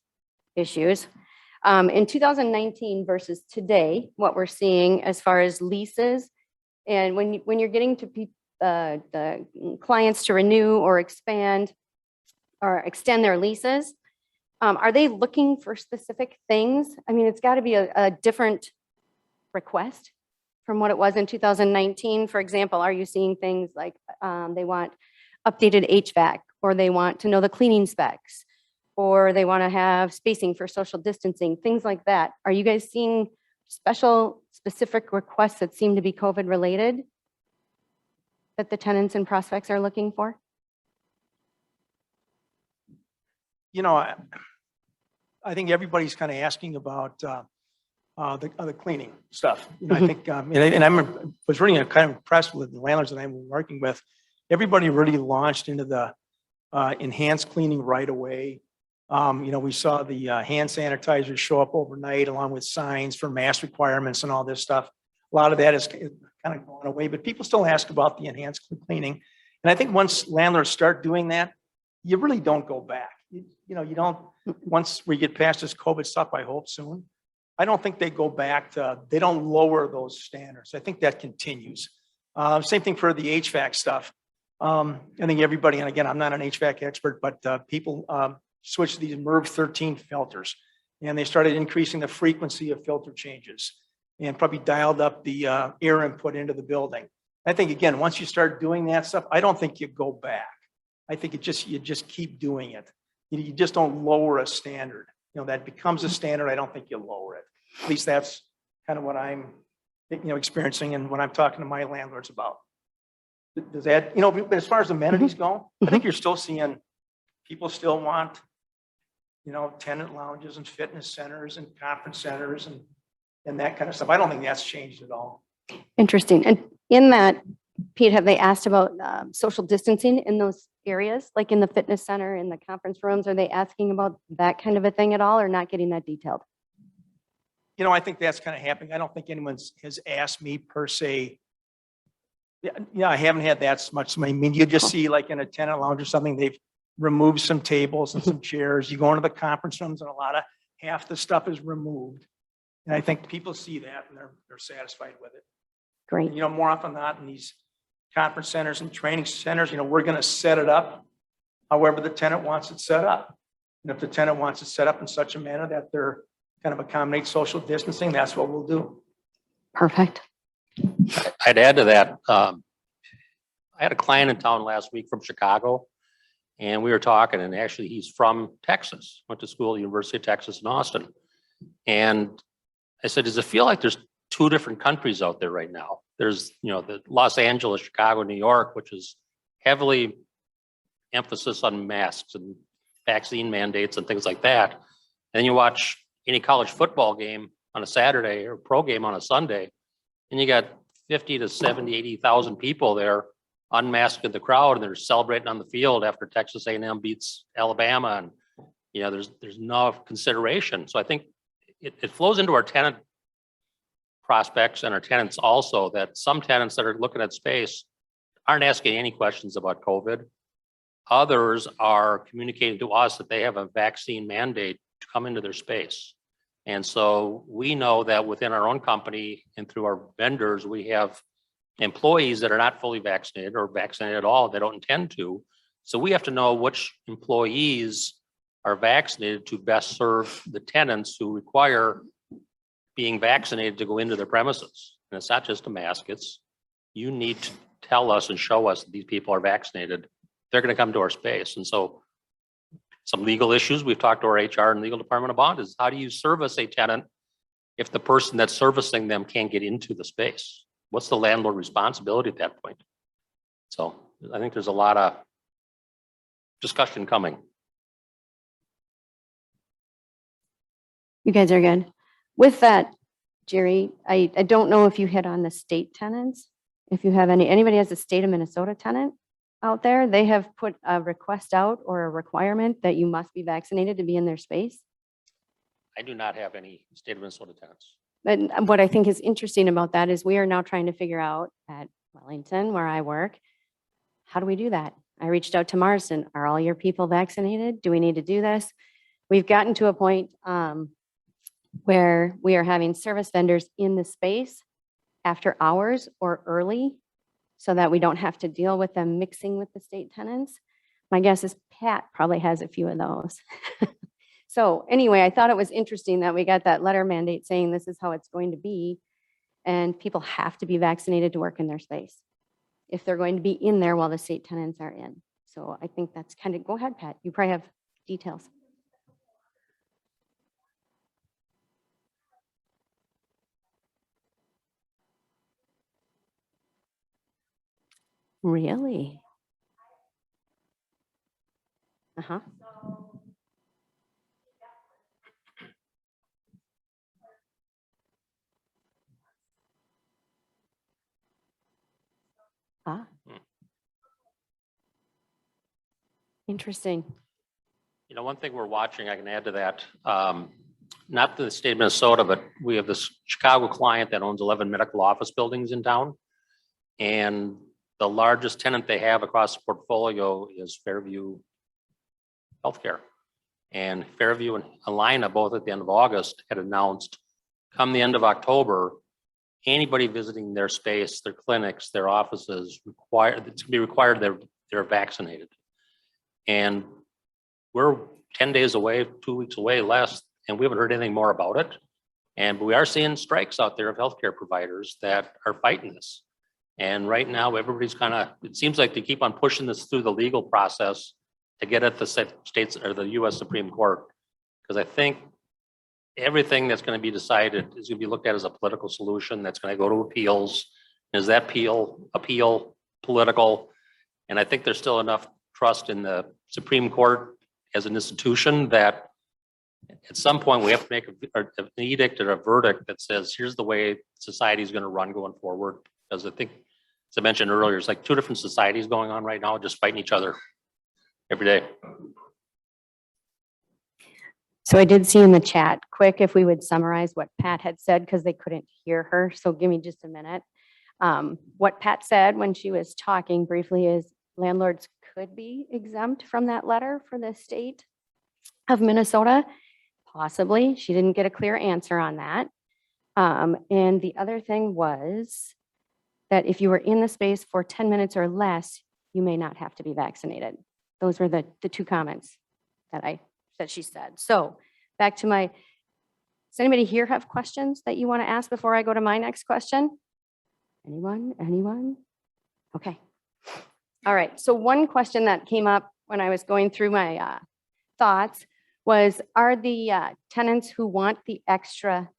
issues. In 2019 versus today, what we're seeing as far as leases, and when you're getting to the clients to renew or expand or extend their leases, are they looking for specific things? I mean, it's got to be a different request from what it was in 2019. For example, are you seeing things like they want updated HVAC, or they want to know the cleaning specs, or they want to have spacing for social distancing, things like that? Are you guys seeing specific requests that seem to be COVID related that the tenants and prospects are looking for? You know, I think everybody's kind of asking about the cleaning stuff. You know, I think, and I was really kind of impressed with the landlords that I'm working with. Everybody really launched into the enhanced cleaning right away. You know, we saw the hand sanitizers show up overnight along with signs for mask requirements and all this stuff. A lot of that is kind of going away, but people still ask about the enhanced cleaning. And I think once landlords start doing that, you really don't go back. You know, you don't, once we get past this COVID stuff, I hope soon, I don't think they go back to, they don't lower those standards. I think that continues. Same thing for the HVAC stuff. I think everybody, and again, I'm not an HVAC expert, but people switched to these MERV 13 filters, and they started increasing the frequency of filter changes and probably dialed up the air input into the building. I think, again, once you start doing that stuff, I don't think you go back. I think you just keep doing it. You just don't lower a standard. You know, that becomes a standard. I don't think you lower it. At least that's kind of what I'm, experiencing and what I'm talking to my landlords about. Does that, but as far as amenities go, I think you're still seeing people still want, tenant lounges and fitness centers and conference centers and that kind of stuff. I don't think that's changed at all. Interesting. And in that, Pete, have they asked about social distancing in those areas, like in the fitness center, in the conference rooms? Are they asking about that kind of a thing at all, or not getting that detailed? I think that's kind of happening. I don't think anyone has asked me per se. Yeah, I haven't had that much. I mean, you just see like in a tenant lounge or something, they've removed some tables and some chairs. You go into the conference rooms and half the stuff is removed. And I think people see that and they're satisfied with it. Great. And, more often than not in these conference centers and training centers, we're going to set it up however the tenant wants it set up. And if the tenant wants it set up in such a manner that they're kind of accommodate social distancing, that's what we'll do. Perfect. I'd add to that. I had a client in town last week from Chicago, and we were talking, and actually he's from Texas, went to school at the University of Texas in Austin. And I said, does it feel like there's two different countries out there right now? There's, the Los Angeles, Chicago, New York, which is heavily emphasis on masks and vaccine mandates and things like that. And then you watch any college football game on a Saturday or pro game on a Sunday, and you got 50 to 70, 80,000 people there unmasked in the crowd, and they're celebrating on the field after Texas A&M beats Alabama. And, there's no consideration. So I think it flows into our tenant prospects and our tenants also, that some tenants that are looking at space aren't asking any questions about COVID. Others are communicating to us that they have a vaccine mandate to come into their space. And so we know that within our own company and through our vendors, we have employees that are not fully vaccinated or vaccinated at all. They don't intend to. So we have to know which employees are vaccinated to best serve the tenants who require being vaccinated to go into their premises. And it's not just a mask. It's, you need to tell us and show us that these people are vaccinated. They're going to come to our space. And so some legal issues we've talked to our HR and legal department about is, how do you service a tenant if the person that's servicing them can't get into the space? What's the landlord responsibility at that point? So I think there's a lot of discussion coming. You guys are good. With that, Jerry, I don't know if you hit on the state tenants. If you have anybody has a state of Minnesota tenant out there, they have put a request out or a requirement that you must be vaccinated to be in their space. I do not have any state of Minnesota tenants. But what I think is interesting about that is we are now trying to figure out at Wellington, where I work, how do we do that? I reached out to Marston. Are all your people vaccinated? Do we need to do this? We've gotten to a point where we are having service vendors in the space after hours or early so that we don't have to deal with them mixing with the state tenants. My guess is Pat probably has a few of those. So anyway, I thought it was interesting that we got that letter mandate saying this is how it's going to be. And people have to be vaccinated to work in their space if they're going to be in there while the state tenants are in. So I think that's kind of, go ahead, Pat. You probably have details. Really? Uh-huh. Ah. Interesting. You know, one thing we're watching, I can add to that, not the state of Minnesota, but we have this Chicago client that owns 11 medical office buildings in town. And the largest tenant they have across the portfolio is Fairview Healthcare. And Fairview and Alina, both at the end of August, had announced come the end of October, anybody visiting their space, their clinics, their offices, it's going to be required they're vaccinated. And we're 10 days away, 2 weeks away less, and we haven't heard anything more about it. And we are seeing strikes out there of healthcare providers that are fighting this. And right now, everybody's kind of, it seems like they keep on pushing this through the legal process to get at the states or the US Supreme Court. Because I think everything that's going to be decided is going to be looked at as a political solution that's going to go to appeals. Is that appeal political? And I think there's still enough trust in the Supreme Court as an institution that at some point we have to make an edict or a verdict that says, here's the way society is going to run going forward. Because I think, as I mentioned earlier, it's like two different societies going on right now, just fighting each other every day. So I did see in the chat, quick, if we would summarize what Pat had said, because they couldn't hear her. So give me just a minute. What Pat said when she was talking briefly is landlords could be exempt from that letter for the state of Minnesota. Possibly. She didn't get a clear answer on that. And the other thing was that if you were in the space for 10 minutes or less, you may not have to be vaccinated. Those were the two comments that she said. So back to does anybody here have questions that you want to ask before I go to my next question? Anyone? Okay. All right. So one question that came up when I was going through my thoughts was, are the tenants who want the extra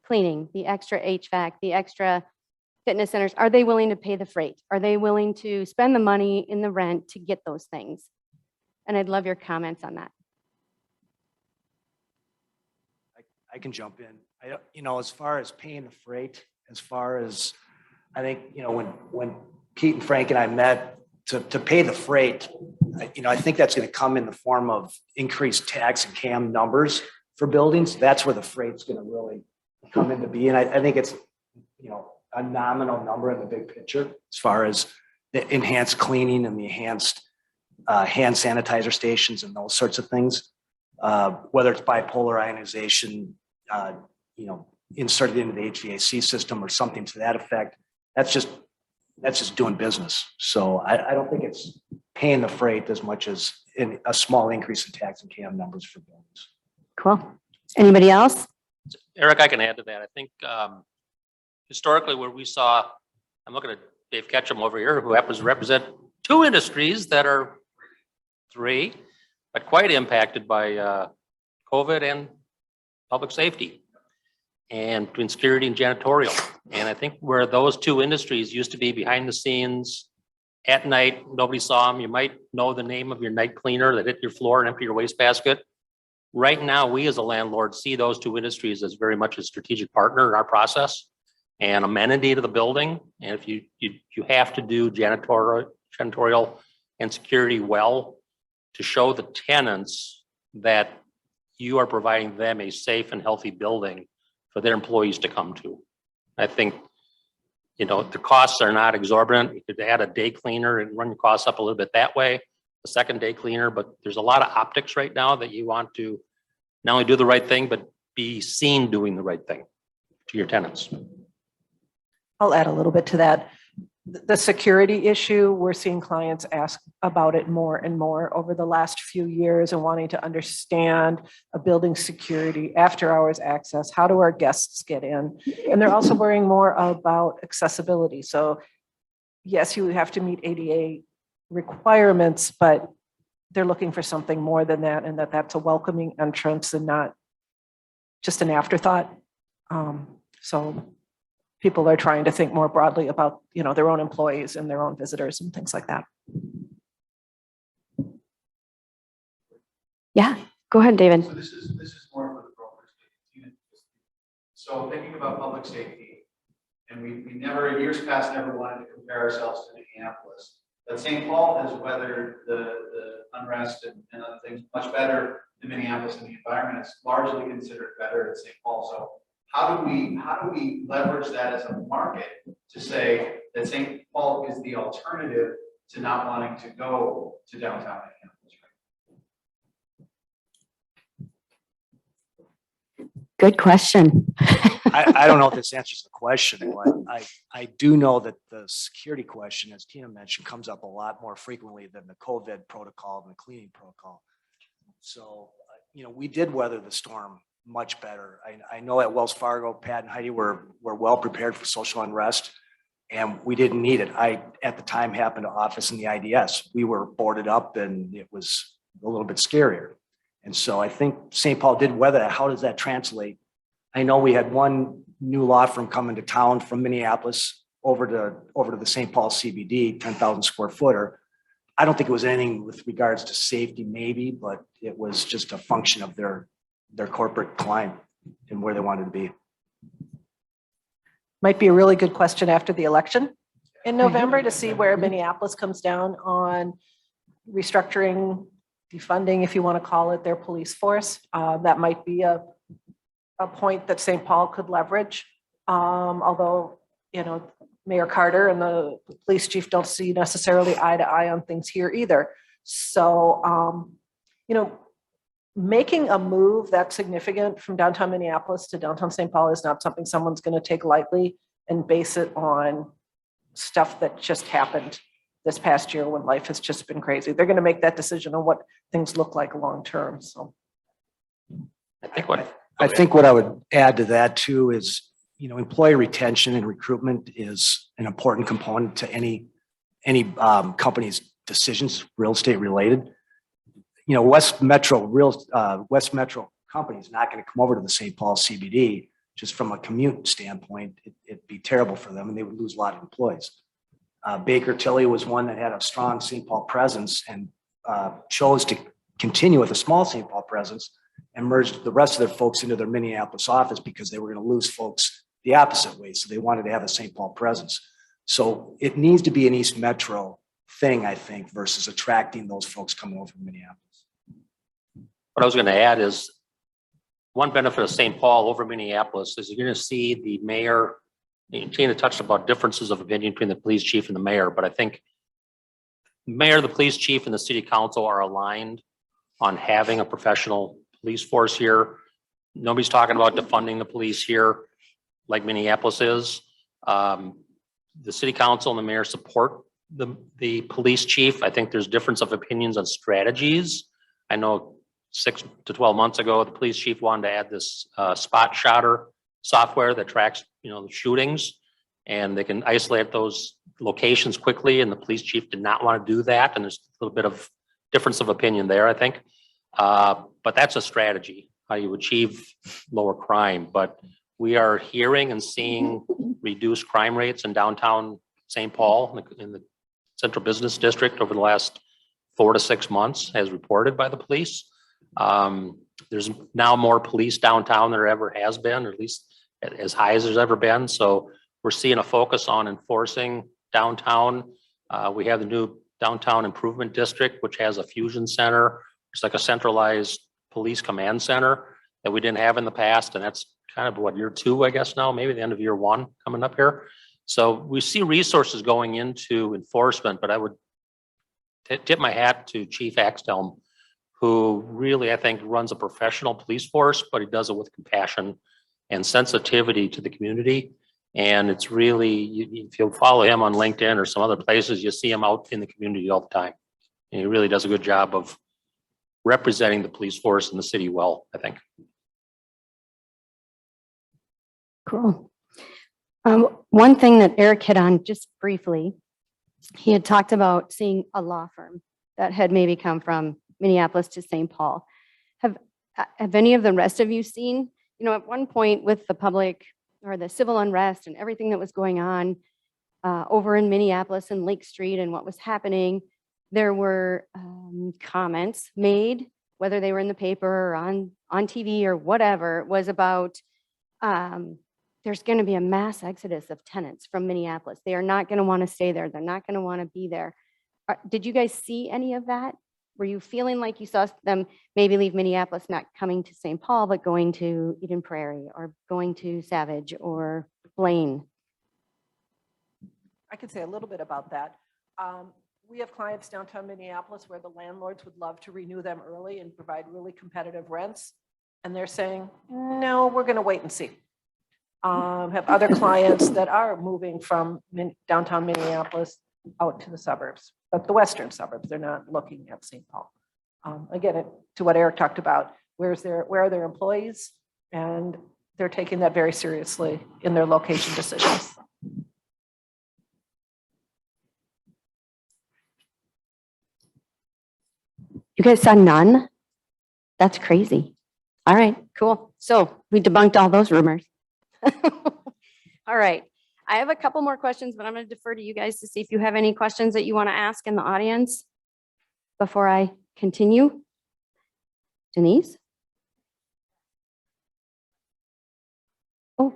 cleaning, the extra HVAC, the extra fitness centers, are they willing to pay the freight? Are they willing to spend the money in the rent to get those things? And I'd love your comments on that. I can jump in. As far as paying the freight, I think, when Pete and Frank and I met to pay the freight, I think that's going to come in the form of increased tax and CAM numbers for buildings. That's where the freight's going to really come into being. I think it's, a nominal number in the big picture as far as the enhanced cleaning and the enhanced hand sanitizer stations and those sorts of things. Whether it's bipolar ionization, inserted into the HVAC system or something to that effect, that's just doing business. So I don't think it's paying the freight as much as a small increase in tax and CAM numbers for buildings. Cool. Anybody else? Eric, I can add to that. I think historically where we saw, I'm looking at Dave Ketchum over here, who happens to represent two industries that are three, but quite impacted by COVID and public safety, and between security and janitorial. And I think where those two industries used to be behind the scenes at night, nobody saw them. You might know the name of your night cleaner that hit your floor and empty your wastebasket. Right now, we as a landlord see those two industries as very much a strategic partner in our process and amenity to the building. And if you have to do janitorial and security well to show the tenants that you are providing them a safe and healthy building for their employees to come to. I think, the costs are not exorbitant. You could add a day cleaner and run your costs up a little bit that way, a second day cleaner, but there's a lot of optics right now that you want to not only do the right thing, but be seen doing the right thing to your tenants. I'll add a little bit to that. The security issue, we're seeing clients ask about it more and more over the last few years and wanting to understand a building security, after hours access, how do our guests get in? And they're also worrying more about accessibility. So yes, you have to meet ADA requirements, but they're looking for something more than that, and that's a welcoming entrance and not just an afterthought. So people are trying to think more broadly about, their own employees and their own visitors and things like that. Yeah, go ahead, David. So this is more for the brokers. So thinking about public safety, and we never, in years past, never wanted to compare ourselves to Minneapolis. But St. Paul has weathered the unrest and other things much better than Minneapolis, and the environment is largely considered better at St. Paul. So how do we leverage that as a market to say that St. Paul is the alternative to not wanting to go to downtown Minneapolis? Good question. I don't know if this answers the question, but I do know that the security question, as Tina mentioned, comes up a lot more frequently than the COVID protocol and the cleaning protocol. So, we did weather the storm much better. I know at Wells Fargo, Pat and Heidi were well prepared for social unrest, and we didn't need it. I, at the time, happened to office in the IDS. We were boarded up, and it was a little bit scarier. And so I think St. Paul did weather that. How does that translate? I know we had one new law firm coming to town from Minneapolis over to the St. Paul CBD, 10,000 square footer. I don't think it was anything with regards to safety, maybe, but it was just a function of their corporate climb and where they wanted to be. Might be a really good question after the election in November to see where Minneapolis comes down on restructuring, defunding, if you want to call it, their police force. That might be a point that St. Paul could leverage. Although, Mayor Carter and the police chief don't see necessarily eye to eye on things here either. So, making a move that significant from downtown Minneapolis to downtown St. Paul is not something someone's going to take lightly and base it on stuff that just happened this past year when life has just been crazy. They're going to make that decision on what things look like long term. So I think what I would add to that too is, employee retention and recruitment is an important component to any company's decisions, real estate related. West Metro company is not going to come over to the St. Paul CBD just from a commute standpoint. It'd be terrible for them, and they would lose a lot of employees. Baker Tilly was one that had a strong St. Paul presence and chose to continue with a small St. Paul presence and merged the rest of their folks into their Minneapolis office because they were going to lose folks the opposite way. So they wanted to have a St. Paul presence. So it needs to be an East Metro thing, I think, versus attracting those folks coming over from Minneapolis. What I was going to add is one benefit of St. Paul over Minneapolis is you're going to see the mayor. Tina touched about differences of opinion between the police chief and the mayor, but I think the mayor, the police chief, and the city council are aligned on having a professional police force here. Nobody's talking about defunding the police here like Minneapolis is. The city council and the mayor support the police chief. I think there's difference of opinions on strategies. I know 6 to 12 months ago, the police chief wanted to add this spot shotter software that tracks, the shootings, and they can isolate those locations quickly. And the police chief did not want to do that. And there's a little bit of difference of opinion there, I think. But that's a strategy, how you achieve lower crime. But we are hearing and seeing reduced crime rates in downtown St. Paul in the central business district over the last 4 to 6 months, as reported by the police. There's now more police downtown than there ever has been, or at least as high as there's ever been. So we're seeing a focus on enforcing downtown. We have the new downtown improvement district, which has a fusion center. It's like a centralized police command center that we didn't have in the past. And that's kind of what, year 2, I guess now, maybe the end of year 1 coming up here. So we see resources going into enforcement, but I would tip my hat to Chief Axthelm, who really, I think, runs a professional police force, but he does it with compassion and sensitivity to the community. And it's really, if you'll follow him on LinkedIn or some other places, you see him out in the community all the time. And he really does a good job of representing the police force in the city well, I think. Cool. One thing that Eric hit on just briefly, he had talked about seeing a law firm that had maybe come from Minneapolis to St. Paul. Have any of the rest of you seen, at one point with the public or the civil unrest and everything that was going on over in Minneapolis and Lake Street and what was happening, there were comments made, whether they were in the paper or on TV or whatever, was about there's going to be a mass exodus of tenants from Minneapolis. They are not going to want to stay there. They're not going to want to be there. Did you guys see any of that? Were you feeling like you saw them maybe leave Minneapolis, not coming to St. Paul, but going to Eden Prairie or going to Savage or Blaine? I could say a little bit about that. We have clients downtown Minneapolis where the landlords would love to renew them early and provide really competitive rents. And they're saying, no, we're going to wait and see. Have other clients that are moving from downtown Minneapolis out to the suburbs, but the western suburbs, they're not looking at St. Paul. Again, to what Eric talked about, where are their employees? And they're taking that very seriously in their location decisions. You guys saw none? That's crazy. All right, cool. So we debunked all those rumors. All right. I have a couple more questions, but I'm going to defer to you guys to see if you have any questions that you want to ask in the audience before I continue. Denise? Oh.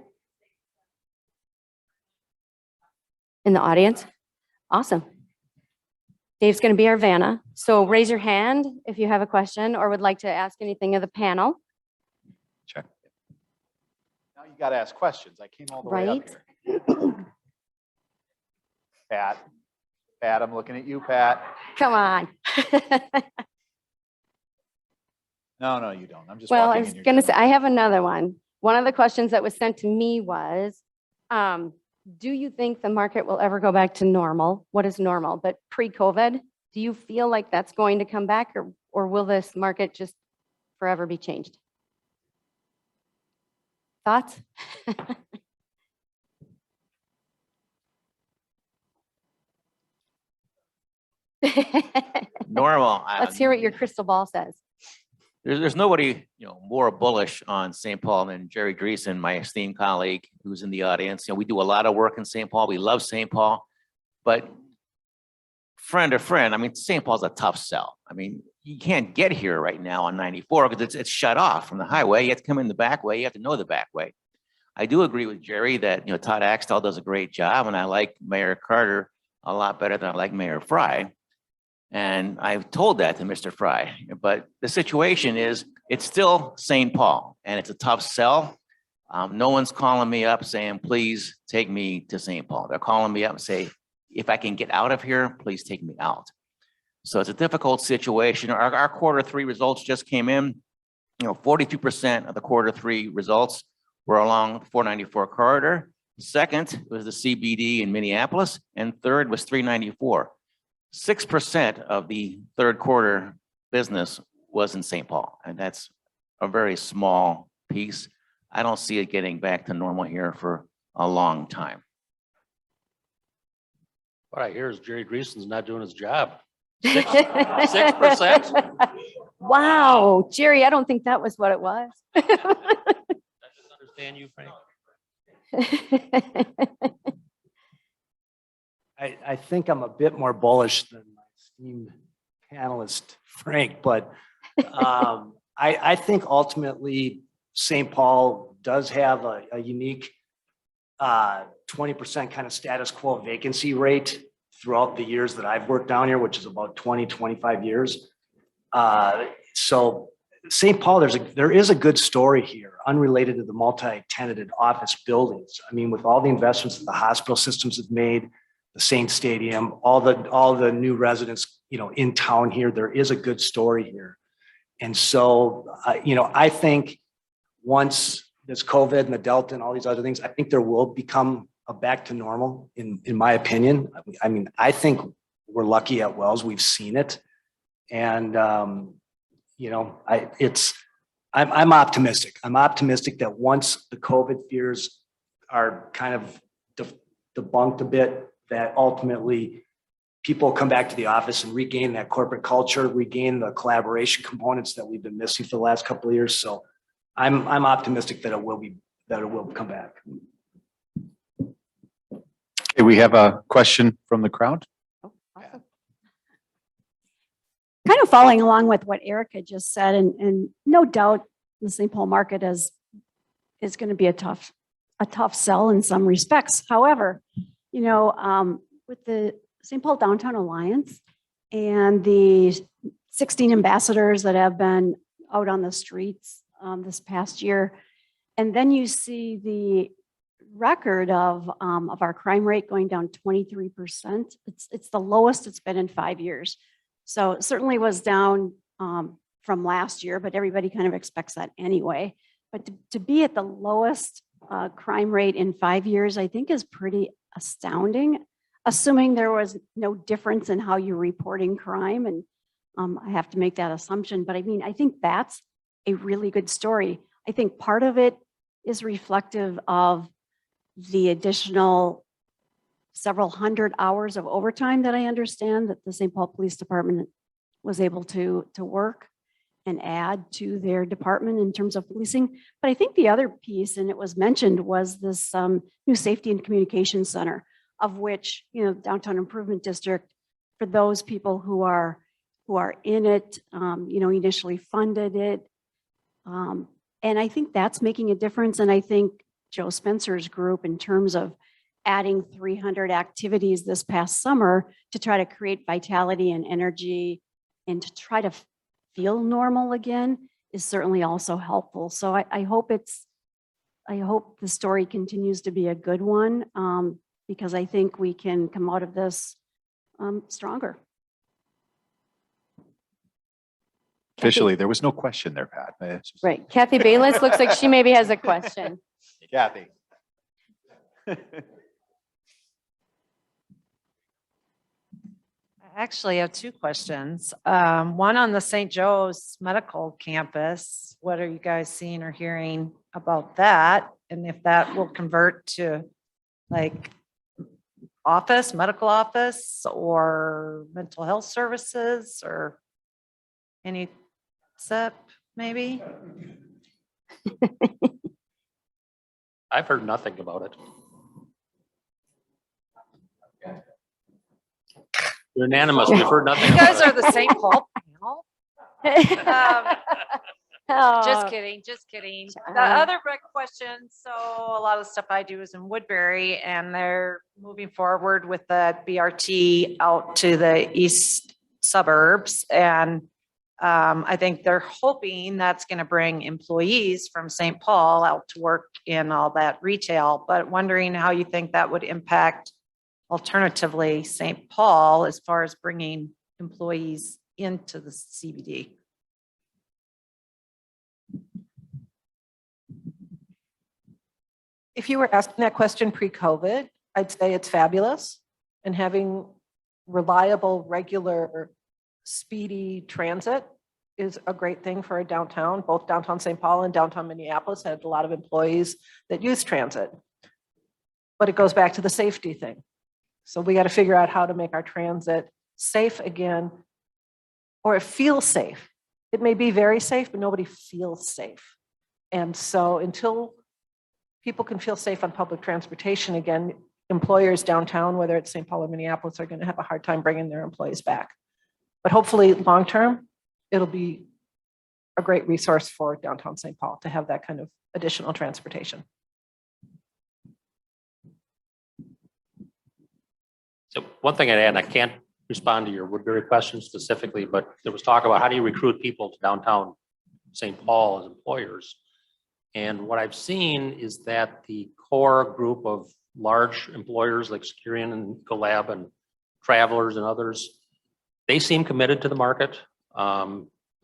In the audience? Awesome. Dave's going to be our Vanna. So raise your hand if you have a question or would like to ask anything of the panel. Check. Now you got to ask questions. I came all the way up Right. here. Pat, I'm looking at you, Pat. Come on. No, you don't. I'm just Well, I walking was in your going to say, general- I have another one. One of the questions that was sent to me was, do you think the market will ever go back to normal? What is normal? But pre-COVID, do you feel like that's going to come back or will this market just forever be changed? Thoughts? Normal. Let's hear what your crystal ball says. There's nobody, more bullish on St. Paul than Jerry Dreesen, my esteemed colleague who's in the audience. We do a lot of work in St. Paul. We love St. Paul, but friend to friend, St. Paul's a tough sell. You can't get here right now on 94 because it's shut off from the highway. You have to come in the back way. You have to know the back way. I do agree with Jerry that, Todd Axtell does a great job, and I like Mayor Carter a lot better than I like Mayor Fry. And I've told that to Mr. Fry, but the situation is it's still St. Paul and it's a tough sell. No one's calling me up saying, please take me to St. Paul. They're calling me up and say, if I can get out of here, please take me out. So it's a difficult situation. Our quarter three results just came in. 42% of the quarter three results were along the 494 corridor. Second was the CBD in Minneapolis, and third was 394. 6% of the third quarter business was in St. Paul, and that's a very small piece. I don't see it getting back to normal here for a long time. What I hear is Jerry Dreesen's not doing his job. 6%? Wow, Jerry, I don't think that was what it was. I just understand you, Frank. I think I'm a bit more bullish than my esteemed panelist, Frank, but I think ultimately St. Paul does have a unique 20% kind of status quo vacancy rate throughout the years that I've worked down here, which is about 20, 25 years. So St. Paul, there is a good story here, unrelated to the multi-tenanted office buildings. With all the investments that the hospital systems have made, the Saint Stadium, all the new residents, in town here, there is a good story here. And so, I think once this COVID and the Delta and all these other things, I think there will become a back to normal in my opinion. I mean, I think we're lucky at Wells. We've seen it. And, I'm optimistic. I'm optimistic that once the COVID fears are kind of debunked a bit, that ultimately people come back to the office and regain that corporate culture, regain the collaboration components that we've been missing for the last couple of years. So I'm optimistic that it will come back. Okay, we have a question from the crowd. Oh, awesome. Kind of following along with what Erica just said, and no doubt the St. Paul market is going to be a tough sell in some respects. However, with the St. Paul Downtown Alliance and the 16 ambassadors that have been out on the streets this past year, and then you see the record of our crime rate going down 23%. It's the lowest it's been in 5 years. So it certainly was down from last year, but everybody kind of expects that anyway. But to be at the lowest crime rate in 5 years, I think is pretty astounding, assuming there was no difference in how you're reporting crime. And I have to make that assumption. But I mean, I think that's a really good story. I think part of it is reflective of the additional several hundred hours of overtime that I understand that the St. Paul Police Department was able to work and add to their department in terms of policing. But I think the other piece, and it was mentioned, was this new safety and communication center, of which, Downtown Improvement District, for those people who are in it, initially funded it. And I think that's making a difference. And I think Joe Spencer's group, in terms of adding 300 activities this past summer to try to create vitality and energy and to try to feel normal again, is certainly also helpful. So I hope the story continues to be a good one, because I think we can come out of this stronger. Officially, there was no question there, Pat. It's just- Right. Kathy Bayless looks like she maybe has a question. Kathy. I actually have two questions. One on the St. Joe's Medical Campus. What are you guys seeing or hearing about that? And if that will convert to like medical office or mental health services or any SIP maybe? I've heard nothing about it. Unanimous, we've heard nothing. You guys about are the St. Paul panel. Just Oh, kidding, just kidding. The Uh-huh. other big question, so a lot of the stuff I do is in Woodbury and they're moving forward with the BRT out to the east suburbs. And I think they're hoping that's going to bring employees from St. Paul out to work in all that retail, but wondering how you think that would impact alternatively St. Paul as far as bringing employees into the CBD. If you were asking that question pre-COVID, I'd say it's fabulous. And having reliable, regular, speedy transit is a great thing for a downtown. Both downtown St. Paul and downtown Minneapolis had a lot of employees that use transit. But it goes back to the safety thing. So we got to figure out how to make our transit safe again, or it feels safe. It may be very safe, but nobody feels safe. And so until people can feel safe on public transportation again, employers downtown, whether it's St. Paul or Minneapolis, are going to have a hard time bringing their employees back. But hopefully long-term, it'll be a great resource for downtown St. Paul to have that kind of additional transportation. So one thing I'd add, and I can't respond to your Woodbury question specifically, but there was talk about how do you recruit people to downtown St. Paul as employers? And what I've seen is that the core group of large employers like Securian and Collab and Travelers and others, they seem committed to the market.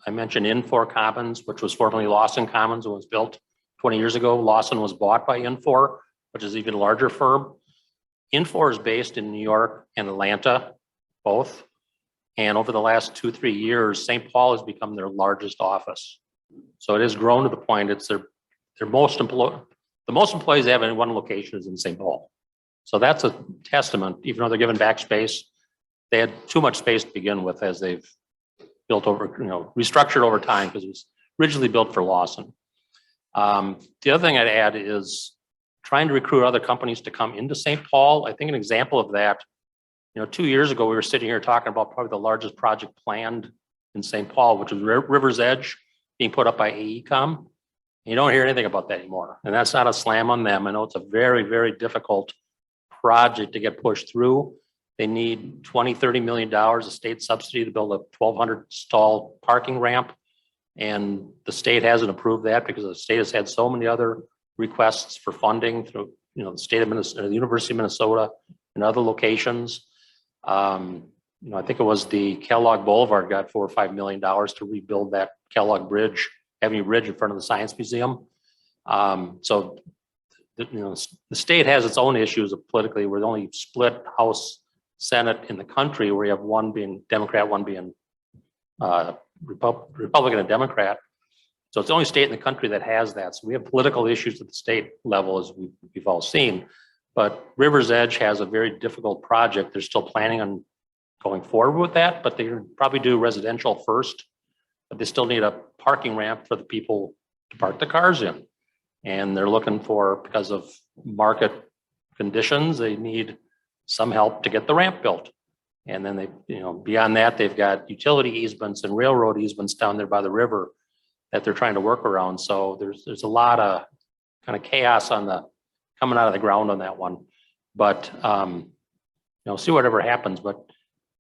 I mentioned Infor Commons, which was formerly Lawson Commons, and was built 20 years ago. Lawson was bought by Infor, which is an even larger firm. Infor is based in New York and Atlanta, both. And over the last 2-3 years, St. Paul has become their largest office. So it has grown to the point it's the most employees they have in one location is in St. Paul. So that's a testament, even though they're given back space, they had too much space to begin with as they've built over, restructured over time because it was originally built for Lawson. The other thing I'd add is trying to recruit other companies to come into St. Paul. I think an example of that, 2 years ago, we were sitting here talking about probably the largest project planned in St. Paul, which was River's Edge being put up by AECom. You don't hear anything about that anymore. And that's not a slam on them. I know it's a very, very difficult project to get pushed through. They need $20-30 million of state subsidy to build a 1,200 stall parking ramp. And the state hasn't approved that because the state has had so many other requests for funding through, the state of Minnesota, the University of Minnesota and other locations. I think it was the Kellogg Boulevard got $4 or $5 million to rebuild that Kellogg Bridge, Avenue Bridge in front of the Science Museum. So the state has its own issues of politically. We're the only split House Senate in the country where you have one being Democrat, one being Republican and Democrat. So it's the only state in the country that has that. So we have political issues at the state level, as we've all seen. But River's Edge has a very difficult project. They're still planning on going forward with that, but they probably do residential first. But they still need a parking ramp for the people to park the cars in. And they're looking for, because of market conditions, they need some help to get the ramp built. And then they, beyond that, they've got utility easements and railroad easements down there by the river that they're trying to work around. So there's a lot of kind of chaos coming out of the ground on that one. But, see whatever happens, but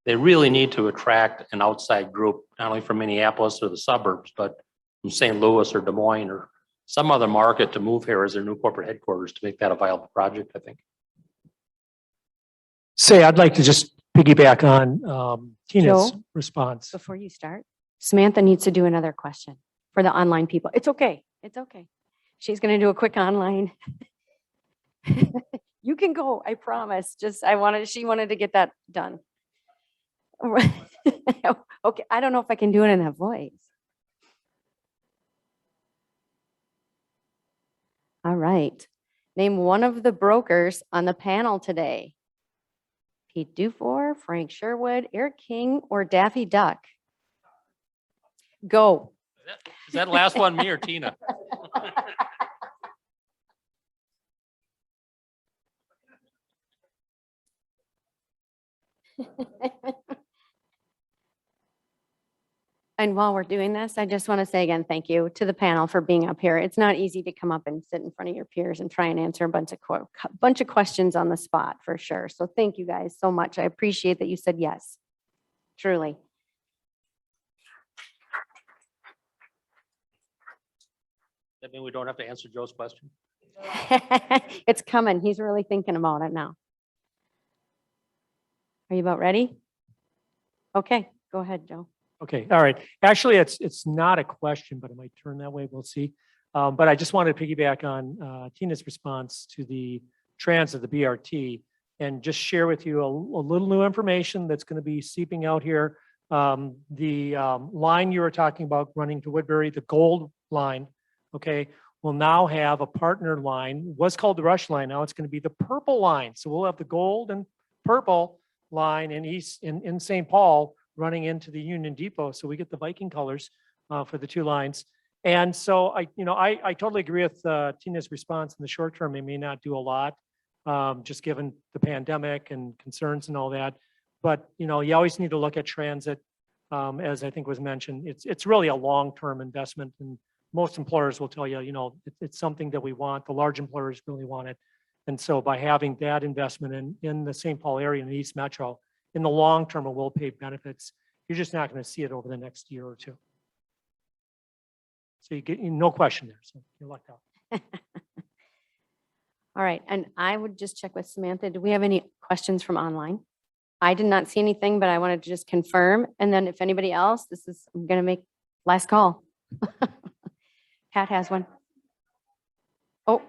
they really need to attract an outside group, not only from Minneapolis or the suburbs, but from St. Louis or Des Moines or some other market to move here as their new corporate headquarters to make that a viable project, I think. I'd like to just piggyback on Tina's Joe? response. Before you start, Samantha needs to do another question for the online people. It's okay. It's okay. She's going to do a quick online. You can go, I promise. She wanted to get that done. Okay, I don't know if I can do it in that voice. All right. Name one of the brokers on the panel today. Pete Dufour, Frank Sherwood, Eric King, or Daffy Duck? Go. Is that last one me or Tina? And while we're doing this, I just want to say again, thank you to the panel for being up here. It's not easy to come up and sit in front of your peers and try and answer a bunch of questions on the spot for sure. So thank you guys so much. I appreciate that you said yes, truly. That mean we don't have to answer Joe's question? It's coming. He's really thinking about it now. Are you about ready? Okay, go ahead, Joe. Okay, all right. Actually, it's not a question, but it might turn that way. We'll see. But I just wanted to piggyback on Tina's response to the transit, the BRT, and just share with you a little new information that's going to be seeping out here. The line you were talking about running to Woodbury, the gold line, okay, will now have a partner line. Was called the Rush line. Now it's going to be the purple line. So we'll have the gold and purple line in St. Paul running into the Union Depot. So we get the Viking colors for the two lines. And so I totally agree with Tina's response. In the short term, they may not do a lot, just given the pandemic and concerns and all that. But, you always need to look at transit, as I think was mentioned. It's really a long-term investment. And most employers will tell you, it's something that we want. The large employers really want it. And so by having that investment in the St. Paul area and the East Metro, in the long term, it will pay benefits. You're just not going to see it over the next year or two. So you get no question there. So you're lucked out. All right, and I would just check with Samantha. Do we have any questions from online? I did not see anything, but I wanted to just confirm. And then if anybody else, I'm going to make Last call. Pat has one. Oh.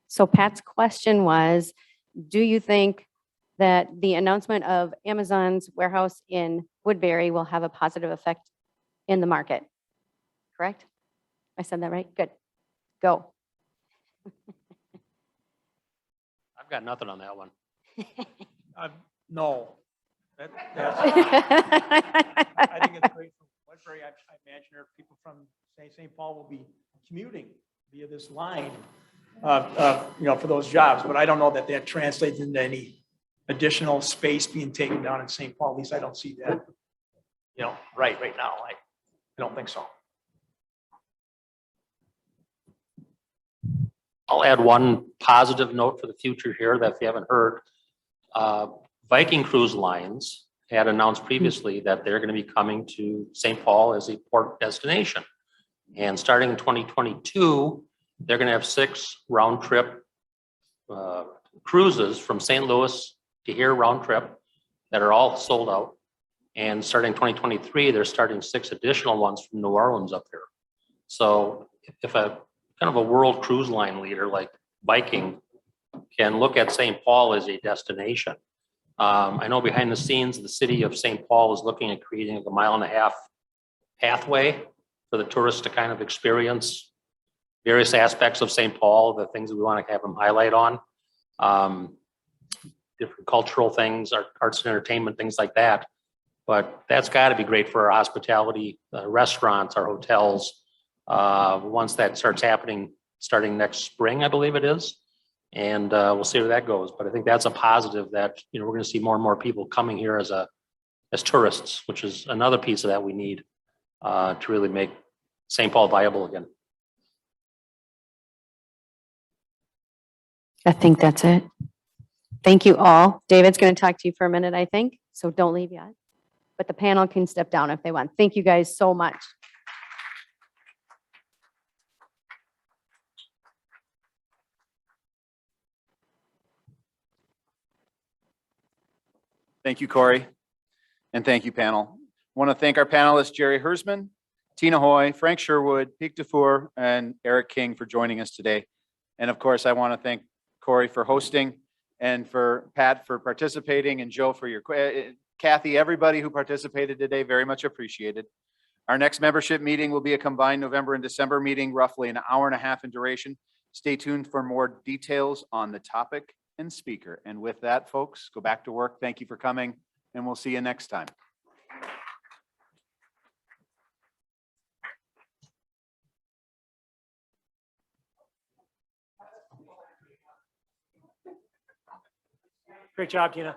So Pat's question was, do you think that the announcement of Amazon's warehouse in Woodbury will have a positive effect in the market? Correct? I said that right? Good. Go. I've got nothing on that one. No. I think it's great for Woodbury. I imagine there are people from St. Paul will be commuting via this line, for those jobs, but I don't know that that translates into any additional space being taken down in St. Paul. At least I don't see that, right now. I don't think so. I'll add one positive note for the future here that if you haven't heard. Viking Cruise Lines had announced previously that they're going to be coming to St. Paul as a port destination. And starting in 2022, they're going to have 6 round trip cruises from St. Louis to here round trip that are all sold out. And starting 2023, they're starting 6 additional ones from New Orleans up there. So if a kind of a world cruise line leader like Viking can look at St. Paul as a destination. I know behind the scenes, the city of St. Paul is looking at creating like a 1.5 mile pathway for the tourists to kind of experience various aspects of St. Paul, the things that we want to have them highlight on. Different cultural things, arts and entertainment, things like that. But that's got to be great for our hospitality, restaurants, our hotels. Once that starts happening, starting next spring, I believe it is. And we'll see where that goes. But I think that's a positive that, we're going to see more and more people coming here as tourists, which is another piece of that we need to really make St. Paul viable again. I think that's it. Thank you all. David's going to talk to you for a minute, I think, so don't leave yet. But the panel can step down if they want. Thank you guys so much. Thank you, Corey. And thank you, panel. I want to thank our panelists, Jerry Hersman, Tina Hoy, Frank Sherwood, Pete Dufour, and Eric King for joining us today. And of course, I want to thank Corey for hosting and for Pat for participating and Joe for your, Kathy, everybody who participated today, very much appreciated. Our next membership meeting will be a combined November and December meeting, roughly an hour and a half in duration. Stay tuned for more details on the topic and speaker. And with that, folks, go back to work. Thank you for coming, and we'll see you next time. Great job, Tina.